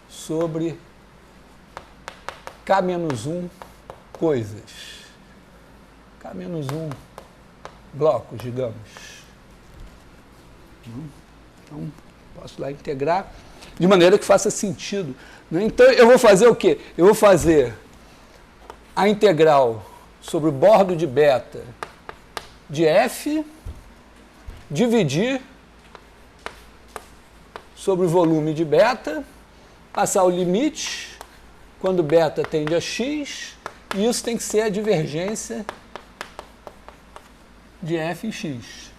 Sobre K-1 coisas. K-1 blocos, digamos. Então, posso lá integrar de maneira que faça sentido, né? Então, eu vou fazer o quê? Eu vou fazer a integral sobre o bordo de beta de f, dividir sobre o volume de beta, passar o limite quando beta tende a x, e isso tem que ser a divergência de f em x.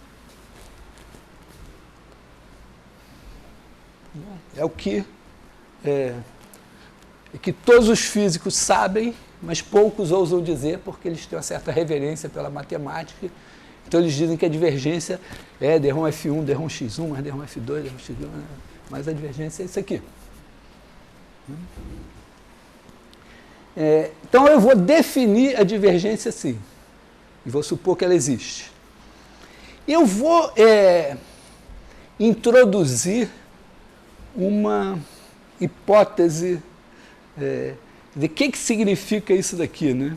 É o que todos os físicos sabem, mas poucos ousam dizer, porque eles têm uma certa reverência pela matemática. Então, eles dizem que a divergência é d-ROM F1, d-ROM x1, mais d-ROM F2, d-ROM x2, mas a divergência é isso aqui. Então, eu vou definir a divergência assim, e vou supor que ela existe. Eu vou introduzir uma hipótese de que significa isso daqui, né?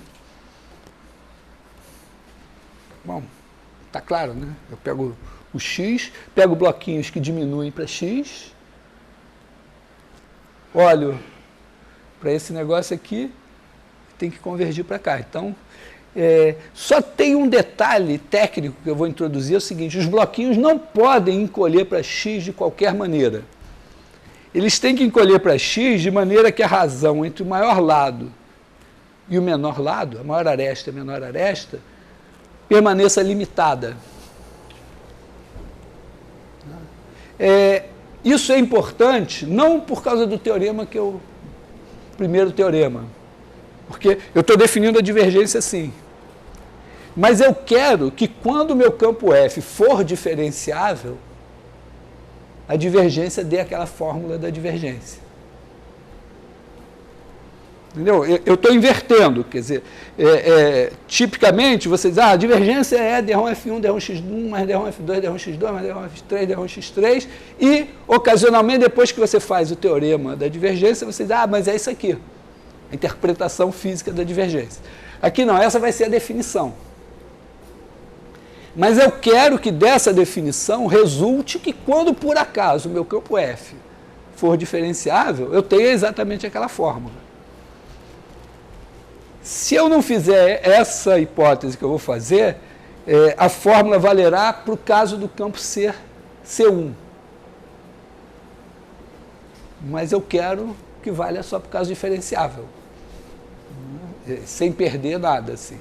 Bom, tá claro, né? Eu pego o x, pego bloquinhos que diminuem para x, olho para esse negócio aqui, tem que convergir para cá. Então, só tem um detalhe técnico que eu vou introduzir, é o seguinte: os bloquinhos não podem encolher para x de qualquer maneira. Eles têm que encolher para x de maneira que a razão entre o maior lado e o menor lado, a maior aresta e a menor aresta, permaneça limitada. Isso é importante, não por causa do teorema primeiro teorema, porque eu estou definindo a divergência assim. Mas eu quero que quando o meu campo F for diferenciável, a divergência dê aquela fórmula da divergência. Entendeu? Eu estou invertendo, quer dizer, tipicamente você diz, a divergência é d-ROM F1, d-ROM x1, mais d-ROM F2, d-ROM x2, mais d-ROM f3, d-ROM x3, e, ocasionalmente, depois que você faz o teorema da divergência, você diz, mas é isso aqui, a interpretação física da divergência. Aqui não, essa vai ser a definição. Mas eu quero que dessa definição resulte que quando, por acaso, o meu campo F for diferenciável, eu tenha exatamente aquela fórmula. Se eu não fizer essa hipótese que eu vou fazer, a fórmula valerá para o caso do campo ser C1. Mas eu quero que valha só para o caso diferenciável, sem perder nada, assim.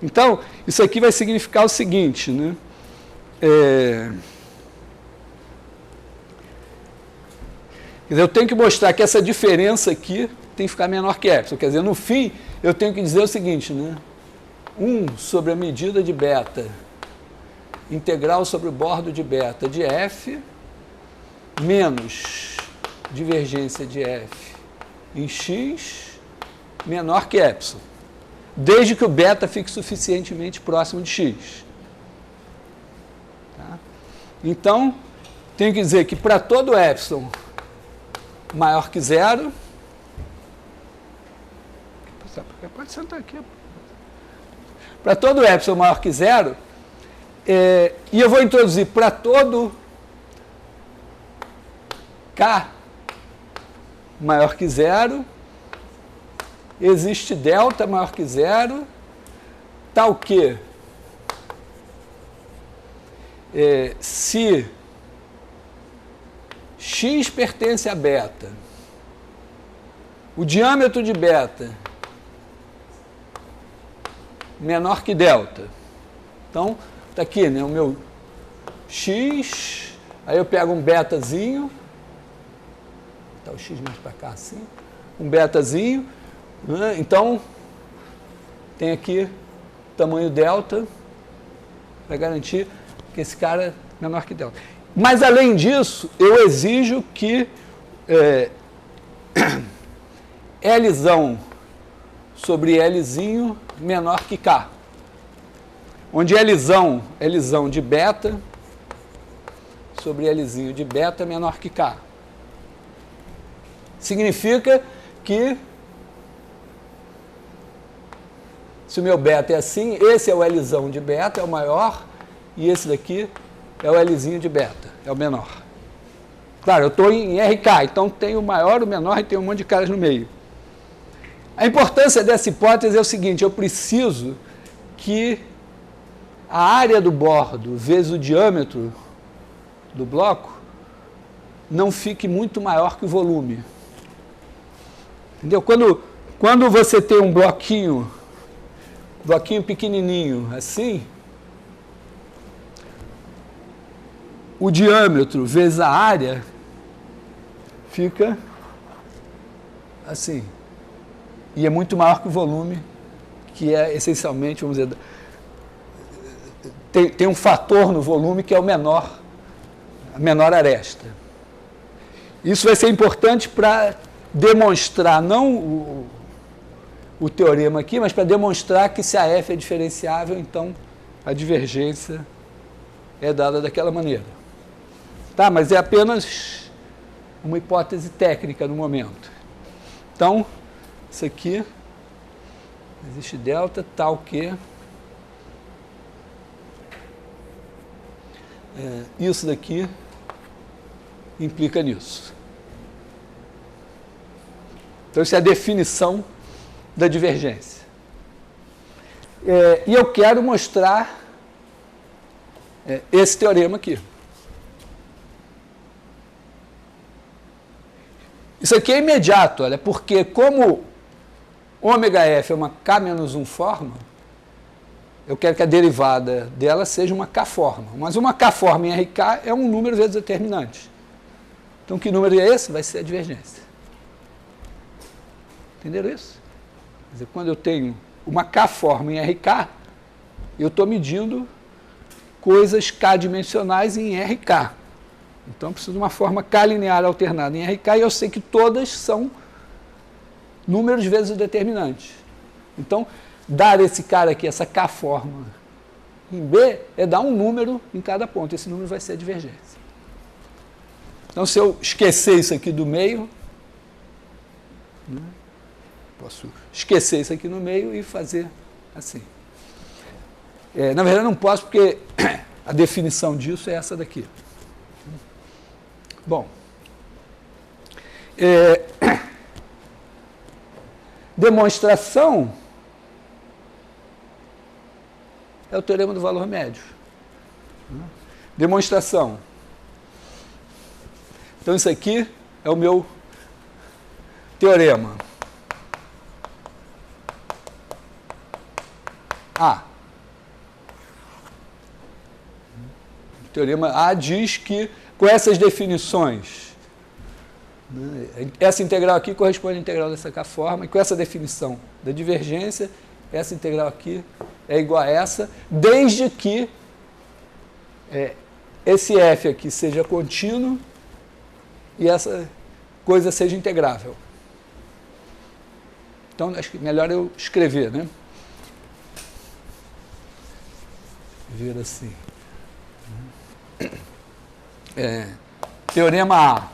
Então, isso aqui vai significar o seguinte, né? Quer dizer, eu tenho que mostrar que essa diferença aqui tem que ficar menor que epsilon. Quer dizer, no fim, eu tenho que dizer o seguinte, né? 1 sobre a medida de beta, integral sobre o bordo de beta de f, menos divergência de f em x, menor que epsilon. Desde que o beta fique suficientemente próximo de x. Tá? Então, tenho que dizer que para todo epsilon maior que zero, pode sentar aqui, para todo epsilon maior que zero, e eu vou introduzir para todo k maior que zero, existe delta maior que zero, tal que se x pertence a beta, o diâmetro de beta menor que delta. Então, está aqui, né, o meu x, aí eu pego um betazinho, tá o x mais para cá assim, um betazinho, né, então tem aqui tamanho delta para garantir que esse cara é menor que delta. Mas além disso, eu exijo que Lzão sobre Lzinho menor que K. Onde Lzão é Lzão de beta sobre Lzinho de beta menor que K. Significa que se o meu beta é assim, esse é o Lzão de beta, é o maior, e esse daqui é o Lzinho de beta, é o menor. Claro, eu estou em RK, então tem o maior, o menor e tem um monte de caras no meio. A importância dessa hipótese é o seguinte: eu preciso que a área do bordo vezes o diâmetro do bloco não fique muito maior que o volume. Entendeu? Quando você tem um bloquinho pequenininho assim, o diâmetro vezes a área fica assim. E é muito maior que o volume, que é essencialmente, vamos dizer, tem um fator no volume que é a menor aresta. Isso vai ser importante para demonstrar, não o teorema aqui, mas para demonstrar que se a F é diferenciável, então a divergência é dada daquela maneira. Tá? Mas é apenas uma hipótese técnica no momento. Então, isso aqui, existe delta tal que isso daqui implica nisso. Então, isso é a definição da divergência. E eu quero mostrar esse teorema aqui. Isso aqui é imediato, olha, porque como ômega F é uma K menos 1 forma, eu quero que a derivada dela seja uma K forma. Mas uma K forma em RK é um número vezes determinante. Então, que número é esse? Vai ser a divergência. Entenderam isso? Quer dizer, quando eu tenho uma K forma em RK, eu estou medindo coisas K-dimensionais em RK. Então, eu preciso de uma forma K linear alternada em RK e eu sei que todas são números vezes o determinante. Então, dar esse cara aqui, essa K forma em B, é dar um número em cada ponto. Esse número vai ser a divergência. Então, se eu esquecer isso aqui do meio, né, posso esquecer isso aqui no meio e fazer assim. Na verdade, não posso, porque a definição disso é essa daqui. Bom, demonstração é o teorema do valor médio. Demonstração. Então, isso aqui é o meu teorema. A. O teorema A diz que, com essas definições, né, essa integral aqui corresponde à integral dessa K forma, e com essa definição da divergência, essa integral aqui é igual a essa, desde que esse F aqui seja contínuo e essa coisa seja integrável. Então, acho que melhor eu escrever, né? Ver assim. Teorema A.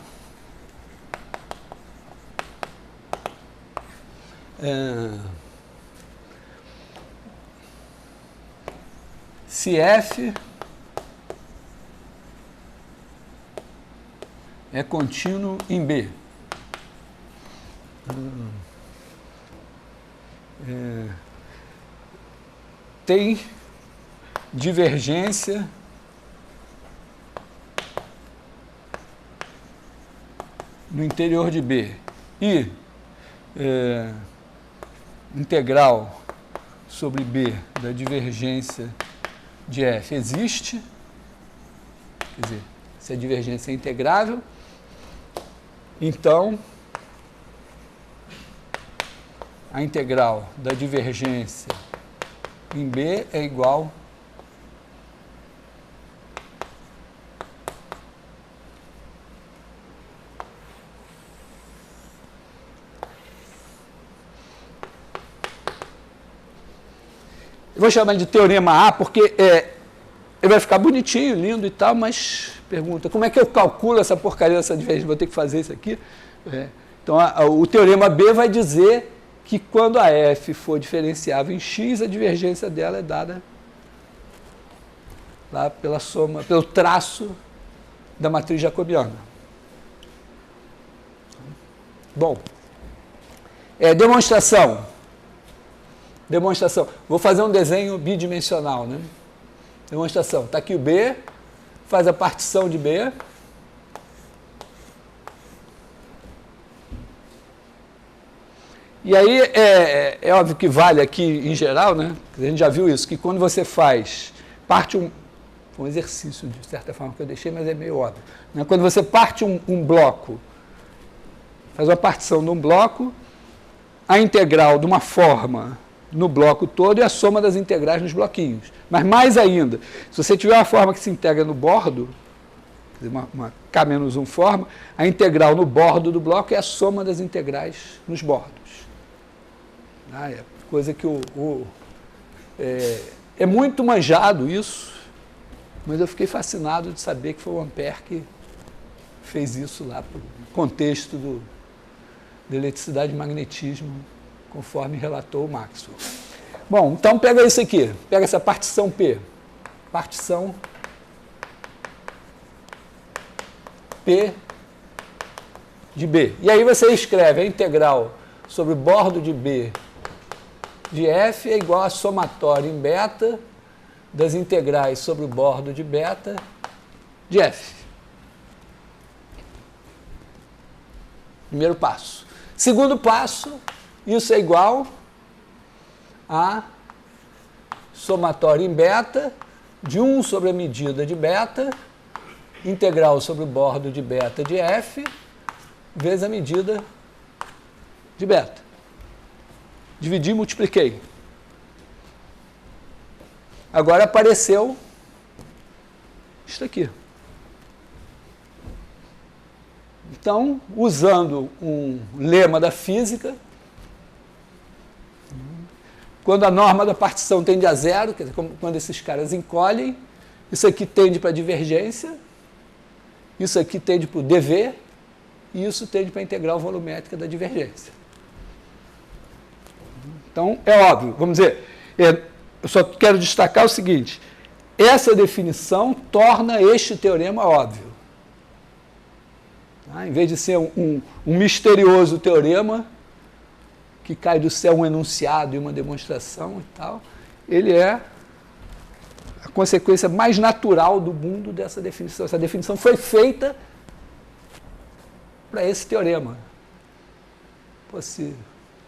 Se F é contínuo em B. tem divergência no interior de B e integral sobre B da divergência de F existe, quer dizer, se a divergência é integrável, então a integral da divergência em B é igual eu vou chamar de teorema A porque ele vai ficar bonitinho, lindo e tal, mas pergunta, como é que eu calculo essa porcaria dessa divergência? Vou ter que fazer isso aqui. Então, o teorema B vai dizer que quando a F for diferenciável em X, a divergência dela é dada lá pela soma, pelo traço da matriz jacobiana. Bom, demonstração. Demonstração. Vou fazer um desenho bidimensional, né? Demonstração. Está aqui o B, faz a partição de B. E aí, é óbvio que vale aqui em geral, né? A gente já viu isso, que quando você faz, um exercício de certa forma que eu deixei, mas é meio óbvio. Né? Quando você parte um bloco, faz uma partição de um bloco, a integral de uma forma no bloco todo e a soma das integrais nos bloquinhos. Mas mais ainda, se você tiver uma forma que se integra no bordo, uma K-1 forma, a integral no bordo do bloco é a soma das integrais nos bordos. É coisa que é muito manjado isso, mas eu fiquei fascinado de saber que foi o Ampère que fez isso lá, no contexto da eletricidade e magnetismo, conforme relatou o Maxwell. Bom, então pega isso aqui, pega essa partição P, partição P de B. E aí você escreve a integral sobre o bordo de B de F é igual a somatório em beta das integrais sobre o bordo de beta de F. Primeiro passo. Segundo passo, isso é igual a somatório em beta de 1 sobre a medida de beta, integral sobre o bordo de beta de F, vezes a medida de beta. Dividi e multipliquei. Agora apareceu isso aqui. Então, usando um lema da física, quando a norma da partição tende a zero, quer dizer, quando esses caras encolhem, isso aqui tende para a divergência, isso aqui tende para o dV, e isso tende para a integral volumétrica da divergência. Então, é óbvio, vamos dizer, eu só quero destacar o seguinte, essa definição torna este teorema óbvio. Em vez de ser um misterioso teorema, que cai do céu um enunciado e uma demonstração e tal, ele é a consequência mais natural do mundo dessa definição. Essa definição foi feita para esse teorema. Pô, se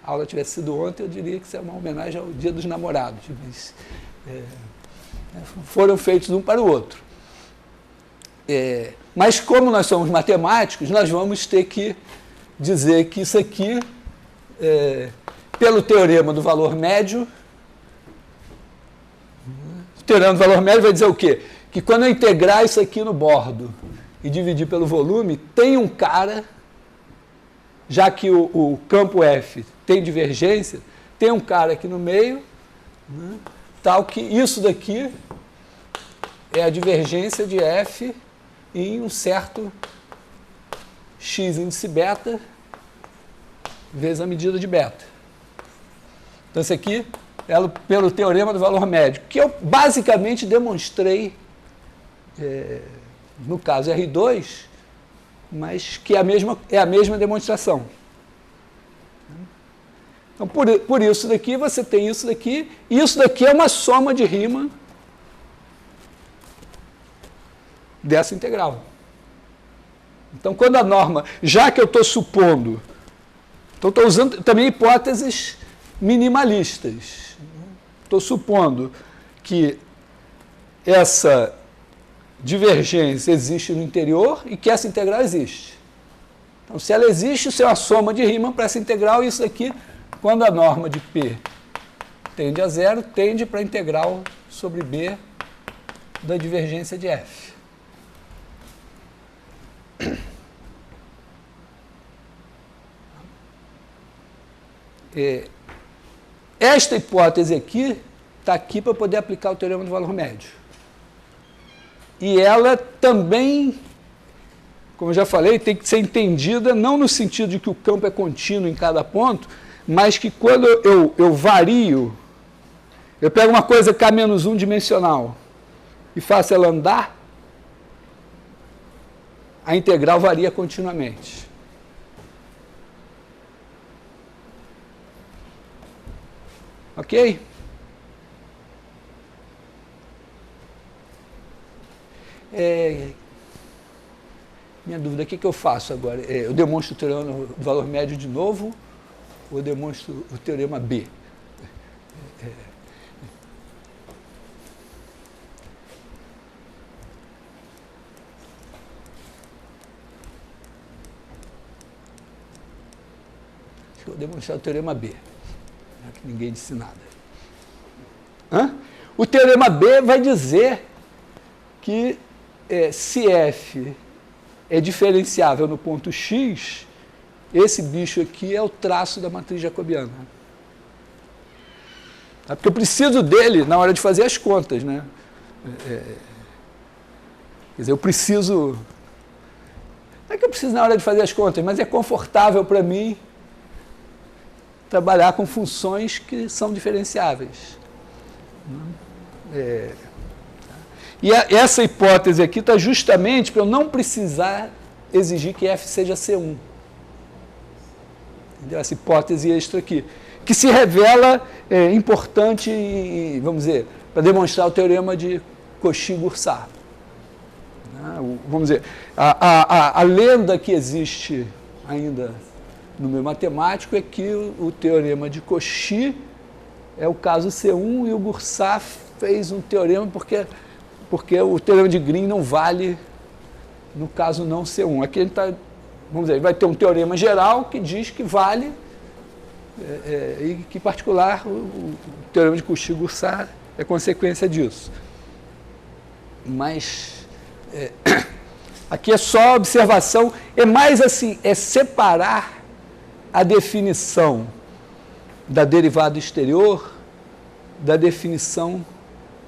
a aula tivesse sido ontem, eu diria que isso é uma homenagem ao Dia dos Namorados, mas foram feitos um para o outro. Mas como nós somos matemáticos, nós vamos ter que dizer que isso aqui, pelo teorema do valor médio, o teorema do valor médio vai dizer o quê? Que quando eu integrar isso aqui no bordo e dividir pelo volume, tem um cara, já que o campo F tem divergência, tem um cara aqui no meio, né, tal que isso daqui é a divergência de F em um certo x índice beta vezes a medida de beta. Então, isso aqui é pelo teorema do valor médio, que eu basicamente demonstrei no caso R2, mas que é a mesma demonstração. Então, por isso daqui, você tem isso daqui, e isso daqui é uma soma de rima dessa integral. Então, quando a norma, já que eu estou supondo, então estou usando também hipóteses minimalistas. Estou supondo que essa divergência existe no interior e que essa integral existe. Então, se ela existe, isso é uma soma de rima para essa integral, e isso aqui, quando a norma de P tende a zero, tende para a integral sobre B da divergência de F. Esta hipótese aqui está aqui para poder aplicar o teorema do valor médio. E ela também, como eu já falei, tem que ser entendida não no sentido de que o campo é contínuo em cada ponto, mas que quando eu vario, eu pego uma coisa K-1 dimensional e faço ela andar, a integral varia continuamente. Ok? Minha dúvida, o que eu faço agora? Eu demonstro o teorema do valor médio de novo ou eu demonstro o teorema B? Acho que eu vou demonstrar o teorema B, já que ninguém disse nada. O teorema B vai dizer que se F é diferenciável no ponto X, esse bicho aqui é o traço da matriz jacobiana. Porque eu preciso dele na hora de fazer as contas, né? Quer dizer, eu preciso... Não é que eu preciso na hora de fazer as contas, mas é confortável para mim trabalhar com funções que são diferenciáveis. E essa hipótese aqui está justamente para eu não precisar exigir que F seja C1. Entendeu? Essa hipótese extra aqui, que se revela importante, vamos dizer, para demonstrar o teorema de Cauchy-Goursat. Vamos dizer, a lenda que existe ainda no meio matemático é que o teorema de Cauchy é o caso C1 e o Goursat fez um teorema porque o teorema de Green não vale no caso não C1. Aqui ele está, vamos dizer, ele vai ter um teorema geral que diz que vale e que, em particular, o teorema de Cauchy-Goursat é consequência disso. Mas aqui é só observação, é mais assim, é separar a definição da derivada exterior da definição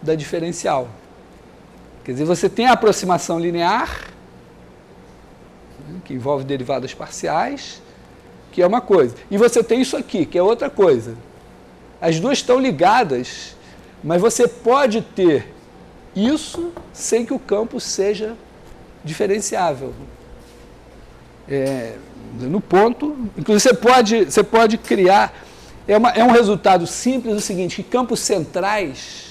da diferencial. Quer dizer, você tem a aproximação linear, que envolve derivadas parciais, que é uma coisa. E você tem isso aqui, que é outra coisa. As duas estão ligadas, mas você pode ter isso sem que o campo seja diferenciável. No ponto, inclusive você pode criar, é um resultado simples o seguinte, que campos centrais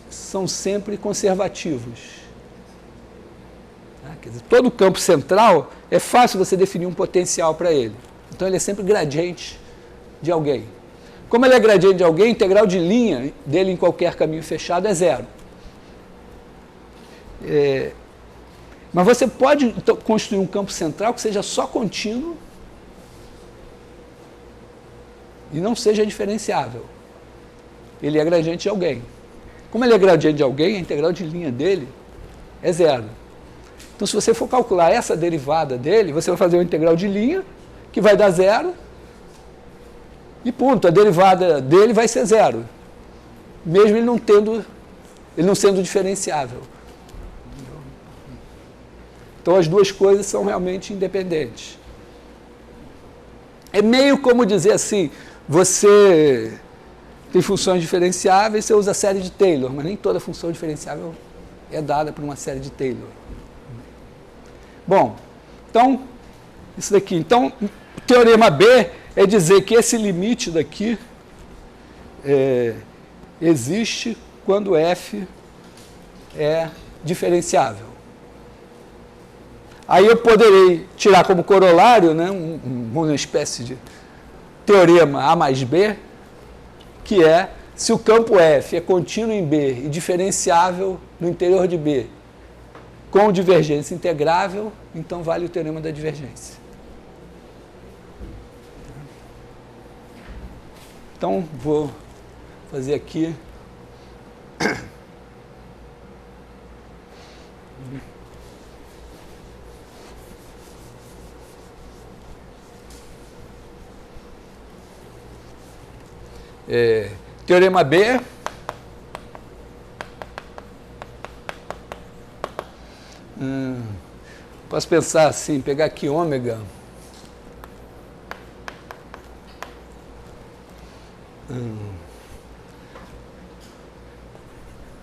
são sempre conservativos. Quer dizer, todo campo central é fácil você definir um potencial para ele. Então ele é sempre gradiente de alguém. Como ele é gradiente de alguém, a integral de linha dele em qualquer caminho fechado é zero. Mas você pode construir um campo central que seja só contínuo e não seja diferenciável. Ele é gradiente de alguém. Como ele é gradiente de alguém, a integral de linha dele é zero. Então, se você for calcular essa derivada dele, você vai fazer uma integral de linha que vai dar zero e ponto. A derivada dele vai ser zero, mesmo ele não sendo diferenciável. Então, as duas coisas são realmente independentes. É meio como dizer assim, você tem funções diferenciáveis, você usa a série de Taylor, mas nem toda função diferenciável é dada por uma série de Taylor. Bom, então, isso daqui. Então, o teorema B é dizer que esse limite daqui existe quando f é diferenciável. Aí eu poderei tirar como corolário, né, uma espécie de teorema A mais B, que é, se o campo F é contínuo em B e diferenciável no interior de B com divergência integrável, então vale o teorema da divergência. Então, vou fazer aqui. Teorema B. Posso pensar assim, pegar aqui ômega.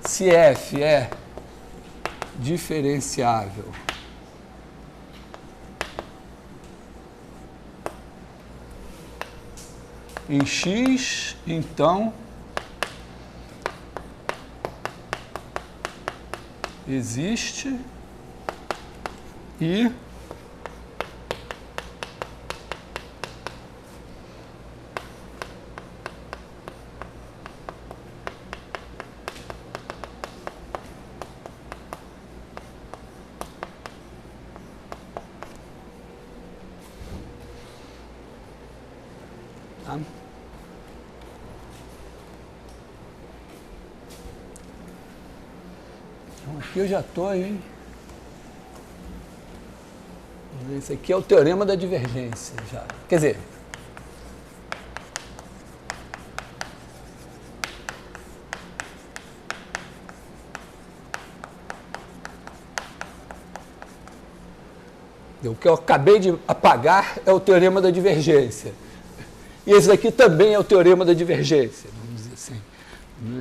Se F é diferenciável em X, então existe e então aqui eu já estou, hein? Esse aqui é o teorema da divergência, já. Quer dizer, o que eu acabei de apagar é o teorema da divergência. E esse daqui também é o teorema da divergência, vamos dizer assim.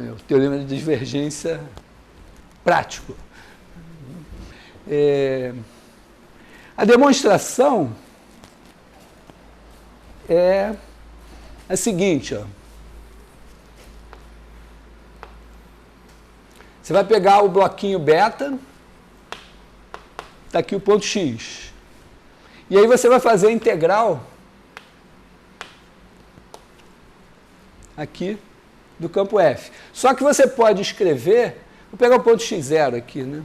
É o teorema da divergência prático. A demonstração é a seguinte, ó. Você vai pegar o bloquinho beta, está aqui o ponto x. E aí você vai fazer a integral aqui do campo F. Só que você pode escrever, vou pegar o ponto x0 aqui, né?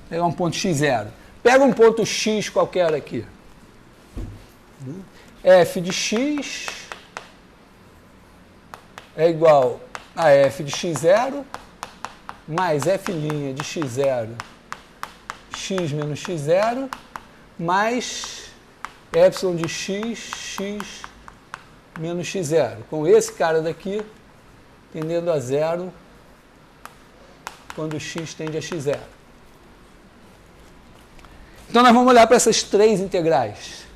Pegar um ponto x0. Pega um ponto x qualquer aqui. F de x é igual a f de x0 mais f' de x0, x menos x0, mais epsilon de x, x menos x0. Com esse cara daqui tendendo a zero quando x tende a x0. Então, nós vamos olhar para essas três integrais.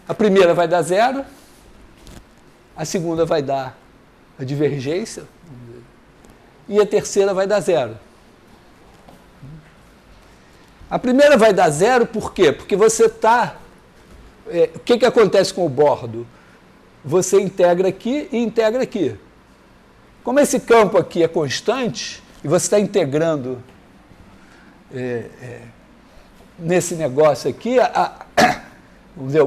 A primeira vai dar zero, a segunda vai dar a divergência, e a terceira vai dar zero. A primeira vai dar zero por quê? Porque você está... o que acontece com o bordo? Você integra aqui e integra aqui. Como esse campo aqui é constante, e você está integrando nesse negócio aqui, vamos dizer,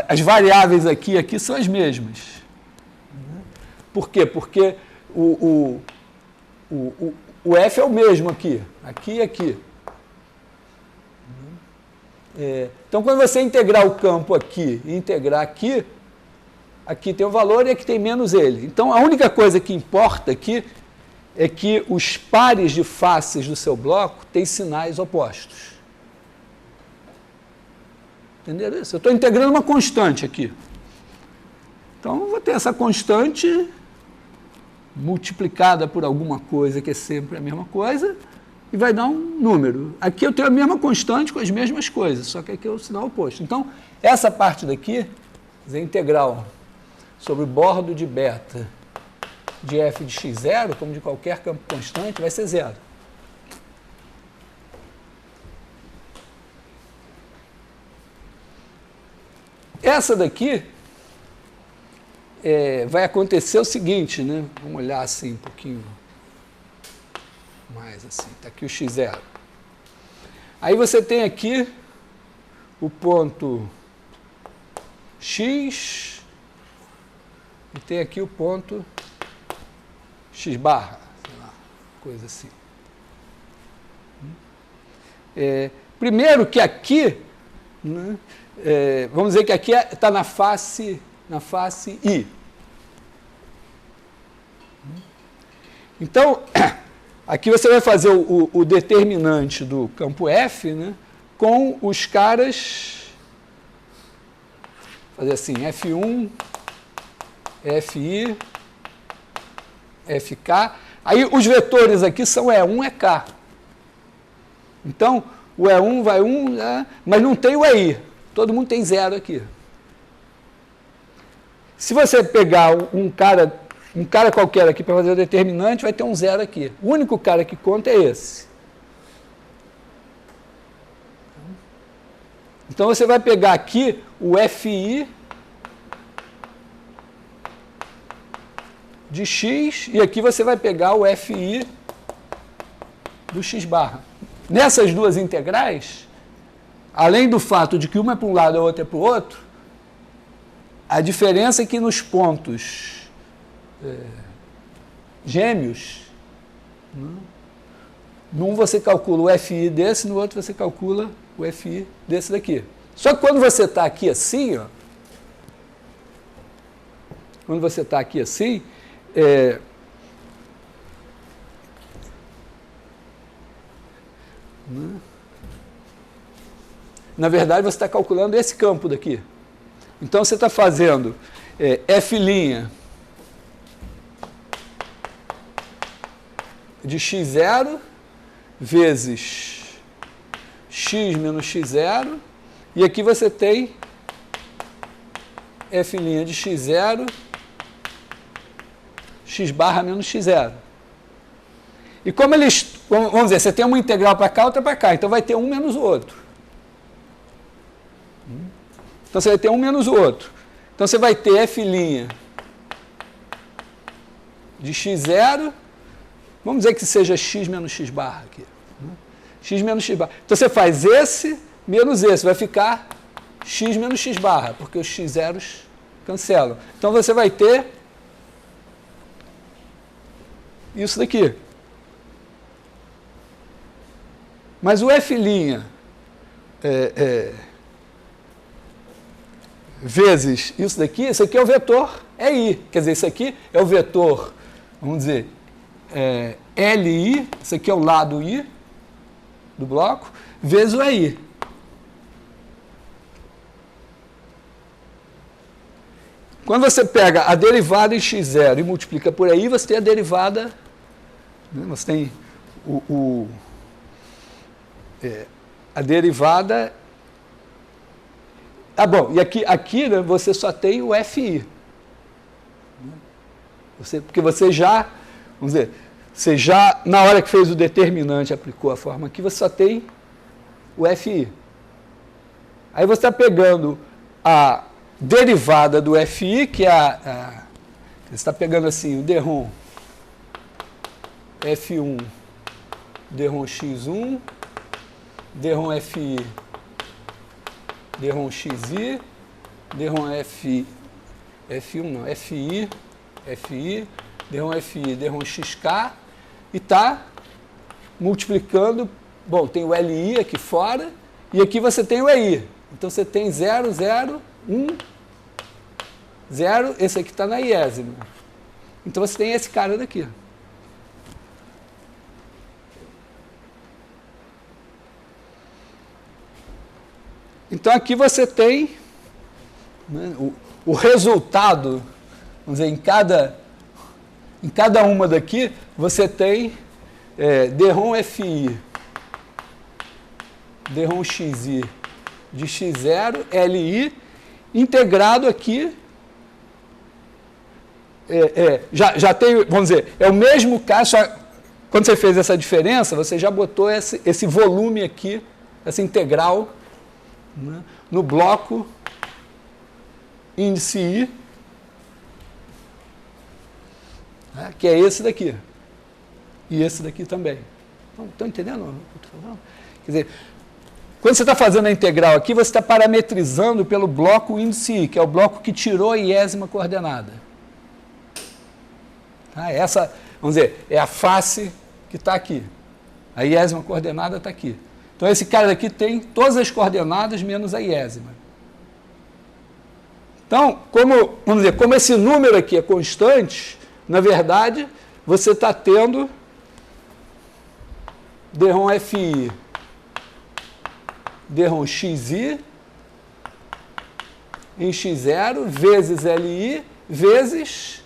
as variáveis aqui são as mesmas. Por quê? Porque o f é o mesmo aqui e aqui. Então, quando você integrar o campo aqui e integrar aqui, aqui tem o valor e aqui tem menos ele. Então, a única coisa que importa aqui é que os pares de faces do seu bloco têm sinais opostos. Entenderam isso? Eu estou integrando uma constante aqui. Então, eu vou ter essa constante multiplicada por alguma coisa que é sempre a mesma coisa e vai dar um número. Aqui eu tenho a mesma constante com as mesmas coisas, só que aqui é o sinal oposto. Então, essa parte daqui, a integral sobre o bordo de beta de f de x0, como de qualquer campo constante, vai ser zero. essa daqui vai acontecer o seguinte, né? Vamos olhar assim um pouquinho mais assim. Está aqui o x0. Aí você tem aqui o ponto x e tem aqui o ponto x barra, sei lá, coisa assim. Primeiro que aqui, né, vamos dizer que aqui está na face I. Então, aqui você vai fazer o determinante do campo F, né, com os caras, fazer assim, F1, FI, FK. Aí os vetores aqui são E1, EK. Então, o E1 vai 1, mas não tem o EI. Todo mundo tem 0 aqui. Se você pegar um cara qualquer aqui para fazer o determinante, vai ter um 0 aqui. O único cara que conta é esse. Então, você vai pegar aqui o FI de x, e aqui você vai pegar o FI do x barra. Nessas duas integrais, além do fato de que uma é para um lado e a outra é para o outro, a diferença é que nos pontos gêmeos, num você calcula o FI desse, no outro você calcula o FI desse daqui. Só que quando você está aqui assim, ó, quando você está aqui assim, na verdade, você está calculando esse campo daqui. Então, você está fazendo F' de x0 vezes x menos x0, e aqui você tem F' de x0, x barra menos x0. E como eles, vamos dizer, você tem uma integral para cá, outra para cá, então vai ter um menos o outro. Então você vai ter um menos o outro. Então você vai ter F' de x0, vamos dizer que seja x menos x barra aqui. X menos x barra. Então você faz esse menos esse, vai ficar x menos x barra, porque os x zeros cancelam. Então você vai ter isso daqui. Mas o F' vezes isso daqui, isso aqui é o vetor EI. Quer dizer, isso aqui é o vetor, vamos dizer, LI, isso aqui é o lado I do bloco, vezes o EI. Quando você pega a derivada em x0 e multiplica por EI, você tem a derivada, né, você tem a derivada. Bom, e aqui né, você só tem o FI. Porque você já, vamos dizer, você já, na hora que fez o determinante, aplicou a forma aqui, você só tem o FI. Aí você está pegando a derivada do FI, que é você está pegando assim, o derrom F1, derrom x1, derrom FI, derrom xi, derrom F1 não, FI, derrom FI, derrom xk, e está multiplicando, bom, tem o LI aqui fora, e aqui você tem o EI. Então você tem 0, 0, 1, 0, esse aqui está na iésima. Então você tem esse cara daqui. Então aqui você tem, né, o resultado, vamos dizer, em cada uma daqui, você tem derrom FI, derrom xi de x0, LI, integrado aqui, já tem, vamos dizer, é o mesmo caso, só, quando você fez essa diferença, você já botou esse volume aqui, essa integral, né, no bloco índice I, né, que é esse daqui. E esse daqui também. Estão entendendo o que eu estou falando? Quer dizer, quando você está fazendo a integral aqui, você está parametrizando pelo bloco índice I, que é o bloco que tirou a iésima coordenada. Tá? Essa, vamos dizer, é a face que está aqui. A iésima coordenada está aqui. Então, esse cara daqui tem todas as coordenadas menos a iésima. Então, vamos dizer, como esse número aqui é constante, na verdade, você está tendo Drom FI, Drom XI em X0 vezes LI vezes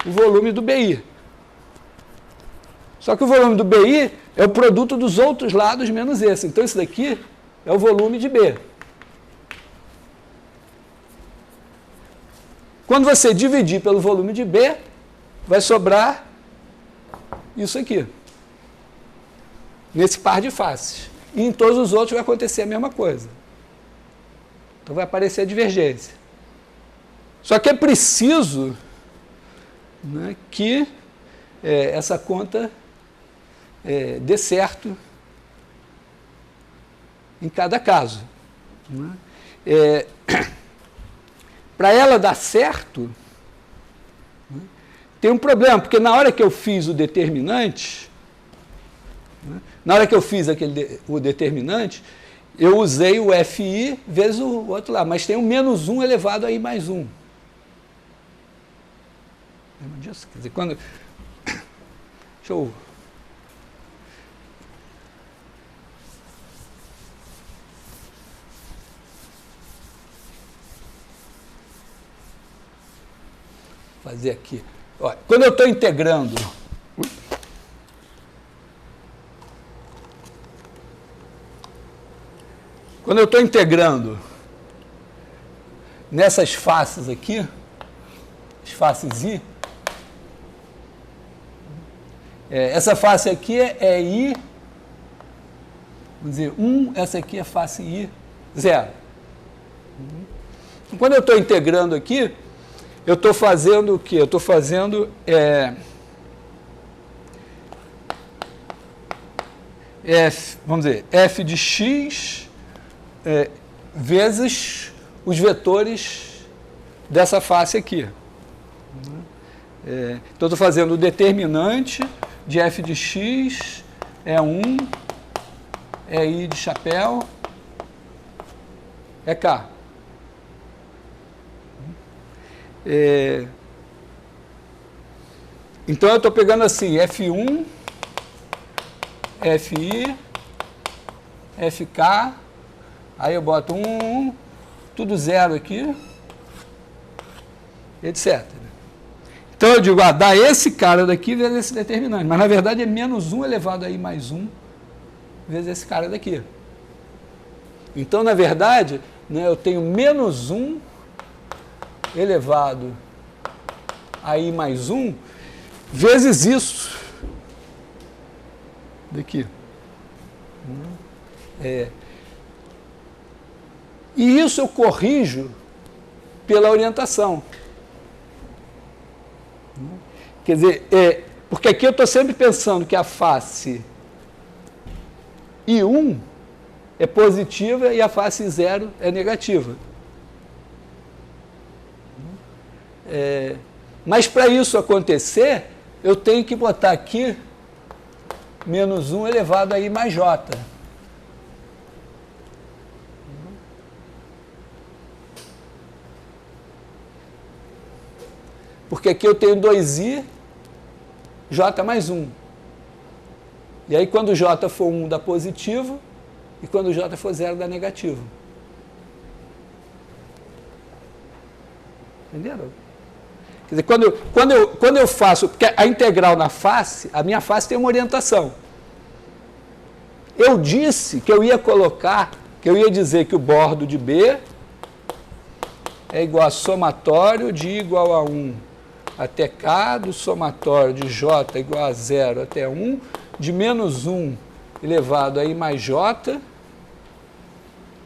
o volume do BI. Só que o volume do BI é o produto dos outros lados menos esse. Então, isso daqui é o volume de B. Quando você dividir pelo volume de B, vai sobrar isso aqui. Nesse par de faces. E em todos os outros vai acontecer a mesma coisa. Então vai aparecer a divergência. Só que é preciso, né, que essa conta dê certo em cada caso. Né? Para ela dar certo, né, tem um problema, porque na hora que eu fiz o determinante, né, na hora que eu fiz o determinante, eu usei o FI vezes o outro lá, mas tem um menos 1 elevado a I mais 1. Lembra disso? Quer dizer, quando... Deixa eu... fazer aqui. Olha, quando eu estou integrando... Quando eu estou integrando nessas faces aqui, as faces I, essa face aqui é I, vamos dizer, 1, essa aqui é face I, 0. Quando eu estou integrando aqui, eu estou fazendo o quê? Eu estou fazendo vamos dizer, f de x vezes os vetores dessa face aqui. Então, estou fazendo o determinante de f de x é 1, é I de chapéu, é K. Então, eu estou pegando assim, F1, FI, FK, aí eu boto 1, tudo 0 aqui, etc. Então, eu digo, dá esse cara daqui vezes esse determinante, mas na verdade é menos 1 elevado a I mais 1 vezes esse cara daqui. Então, na verdade, né, eu tenho menos 1 elevado a I mais 1 vezes isso daqui. E isso eu corrijo pela orientação. Quer dizer, porque aqui eu estou sempre pensando que a face I1 é positiva e a face 0 é negativa. Mas para isso acontecer, eu tenho que botar aqui menos 1 elevado a I mais J. Porque aqui eu tenho 2I, J mais 1. E aí, quando J for 1, dá positivo, e quando J for 0, dá negativo. Entenderam? Quer dizer, quando eu faço... Porque a integral na face, a minha face tem uma orientação. Eu disse que eu ia colocar, que eu ia dizer que o bordo de B é igual a somatório de I igual a 1 até K, do somatório de J igual a 0 até 1, de menos 1 elevado a I mais J,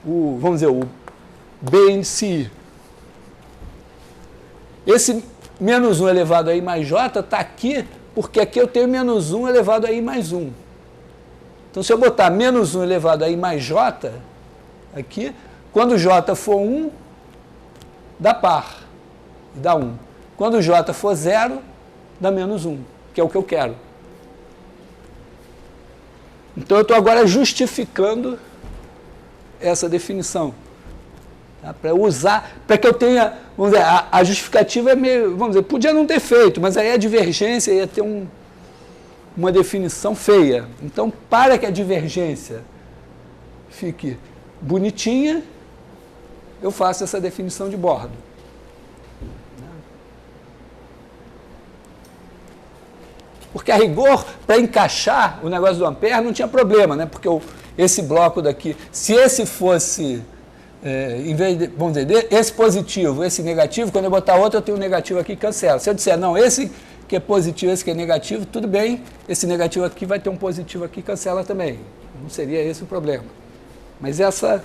vamos dizer, B índice I. Esse menos 1 elevado a I mais J está aqui, porque aqui eu tenho menos 1 elevado a I mais 1. Então, se eu botar menos 1 elevado a I mais J, aqui, quando J for 1, dá par, dá 1. Quando J for 0, dá menos 1, que é o que eu quero. Então, eu estou agora justificando essa definição. Tá? Para usar, para que eu tenha, vamos dizer, a justificativa é meio, vamos dizer, podia não ter feito, mas aí a divergência ia ter uma definição feia. Então, para que a divergência fique bonitinha, eu faço essa definição de bordo. Porque a rigor, para encaixar o negócio do Ampère, não tinha problema, né? Porque esse bloco daqui, se esse fosse, em vez de, vamos dizer, esse positivo, esse negativo, quando eu botar outro, eu tenho um negativo aqui, cancela. Se eu disser, não, esse que é positivo, esse que é negativo, tudo bem, esse negativo aqui vai ter um positivo aqui, cancela também. Não seria esse o problema. Mas essa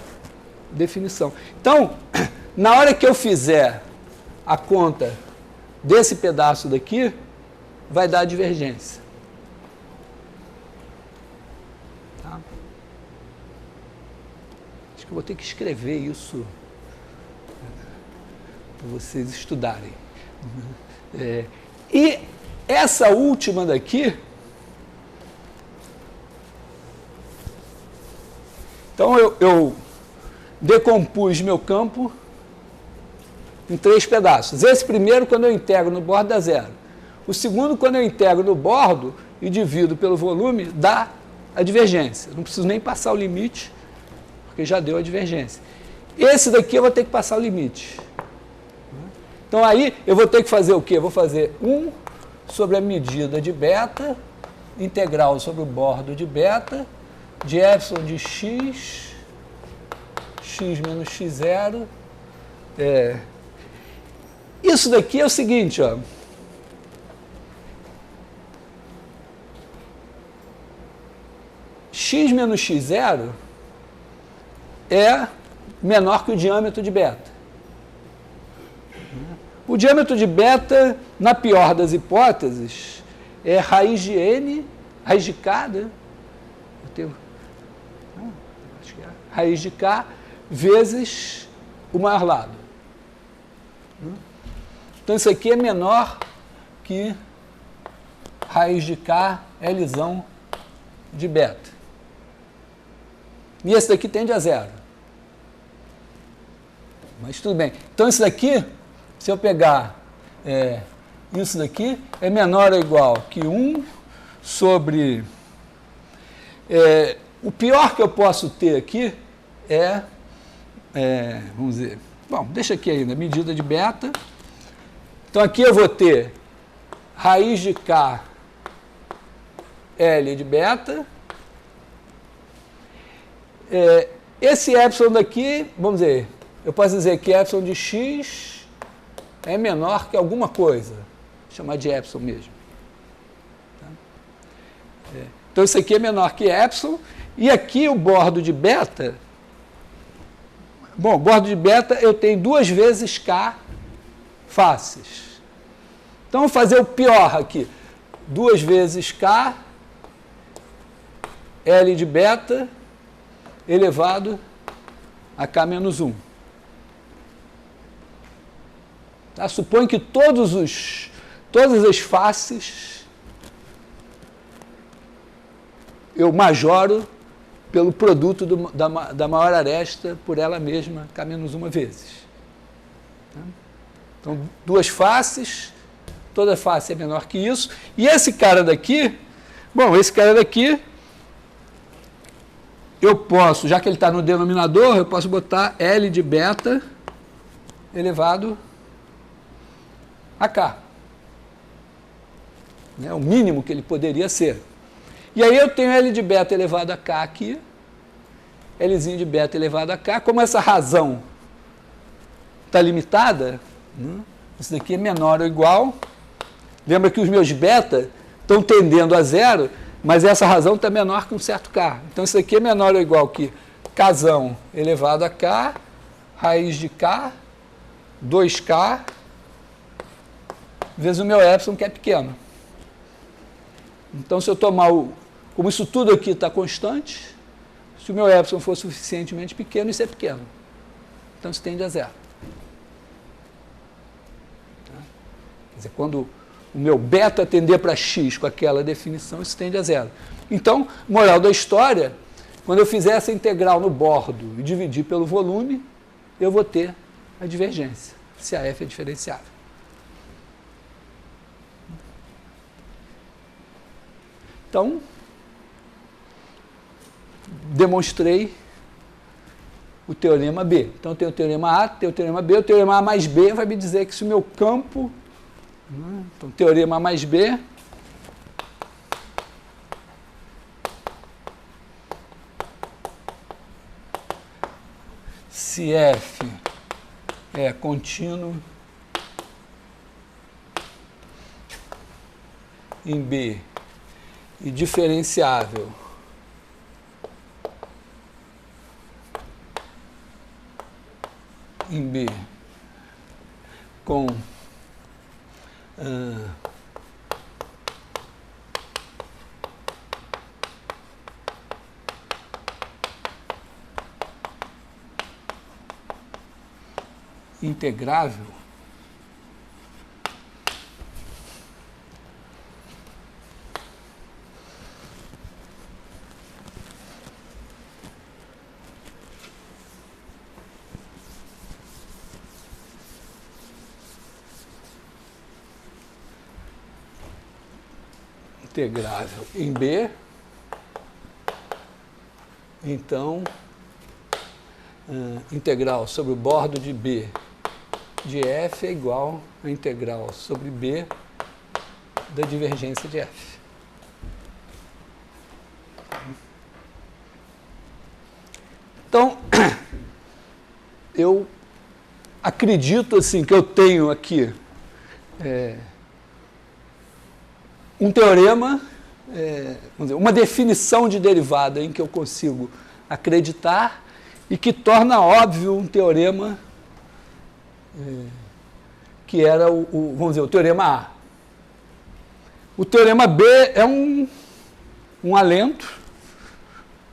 definição. Então, na hora que eu fizer a conta desse pedaço daqui, vai dar a divergência. Tá? Acho que eu vou ter que escrever isso para vocês estudarem. E essa última daqui, então eu decompus meu campo em 3 pedaços. Esse primeiro, quando eu integro no bordo, dá 0. O segundo, quando eu integro no bordo e divido pelo volume, dá a divergência. Não preciso nem passar o limite, porque já deu a divergência. Esse daqui eu vou ter que passar o limite. Então aí eu vou ter que fazer o quê? Eu vou fazer 1 sobre a medida de beta, integral sobre o bordo de beta, de epsilon de x, x menos x0. Isso daqui é o seguinte, ó. X menos x0 é menor que o diâmetro de beta. O diâmetro de beta, na pior das hipóteses, é raiz de n, raiz de k, né? Eu tenho, acho que é raiz de k vezes o maior lado. Então, isso aqui é menor que raiz de k Lzão de beta. E esse daqui tende a 0. Mas tudo bem. Então, isso daqui, se eu pegar isso daqui, é menor ou igual que 1 sobre... o pior que eu posso ter aqui vamos dizer... Bom, deixa aqui ainda, medida de beta. Então, aqui eu vou ter raiz de k L de beta. Esse epsilon daqui, vamos dizer, eu posso dizer que epsilon de x é menor que alguma coisa. Vou chamar de epsilon mesmo. Tá? Então, isso aqui é menor que epsilon. E aqui o bordo de beta... Bom, bordo de beta eu tenho 2 vezes k faces. Então, vou fazer o pior aqui. 2 vezes k L de beta elevado a k menos 1. Tá? Suponho que todas as faces eu majoro pelo produto da maior aresta por ela mesma, k menos 1 vezes. Tá? Então, 2 faces, toda face é menor que isso. E esse cara daqui, bom, esse cara daqui, eu posso, já que ele está no denominador, eu posso botar L de beta elevado a k. É o mínimo que ele poderia ser. E aí eu tenho L de beta elevado a k aqui, Lzinho de beta elevado a k. Como essa razão está limitada, isso daqui é menor ou igual. Lembra que os meus beta estão tendendo a 0, mas essa razão está menor que um certo k. Então, isso aqui é menor ou igual que kzão elevado a k raiz de K, 2K, vezes o meu epsilon, que é pequeno. Então, se eu tomar como isso tudo aqui está constante, se o meu epsilon for suficientemente pequeno, isso é pequeno. Então, isso tende a zero. Quer dizer, quando o meu beta tender para x com aquela definição, isso tende a zero. Então, moral da história, quando eu fizer essa integral no bordo e dividir pelo volume, eu vou ter a divergência, se a f é diferenciável. Então, demonstrei o teorema B. Então, tem o teorema A, tem o teorema B. O teorema A mais B vai me dizer que se o meu campo... Então, teorema A mais B... Se F é contínuo em B e diferenciável em B com integrável, em B, então, integral sobre o bordo de B de F é igual a integral sobre B da divergência de F. Então, eu acredito assim que eu tenho aqui um teorema, vamos dizer, uma definição de derivada em que eu consigo acreditar e que torna óbvio um teorema que era vamos dizer, o teorema A. O teorema B é um alento,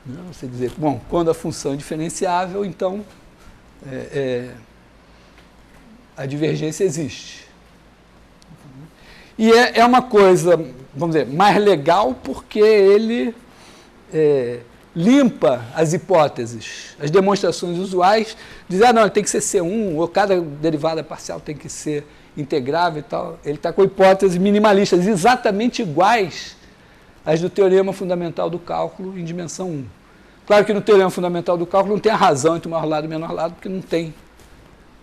né? Você dizer, bom, quando a função é diferenciável, então a divergência existe. E é uma coisa, vamos dizer, mais legal porque ele limpa as hipóteses, as demonstrações usuais, diz, não, ele tem que ser C1, ou cada derivada parcial tem que ser integrável e tal. Ele está com hipóteses minimalistas, exatamente iguais às do teorema fundamental do cálculo em dimensão 1. Claro que no teorema fundamental do cálculo não tem a razão entre o maior lado e o menor lado, porque não tem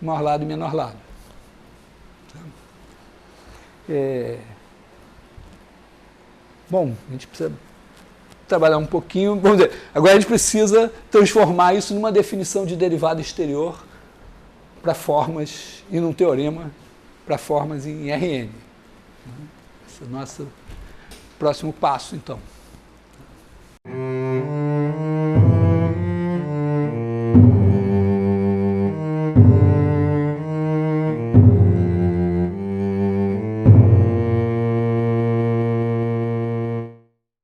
maior lado e menor lado. Bom, a gente precisa trabalhar um pouquinho, vamos dizer, agora a gente precisa transformar isso numa definição de derivada exterior para formas, e num teorema para formas em Rn. Esse é o nosso próximo passo, então.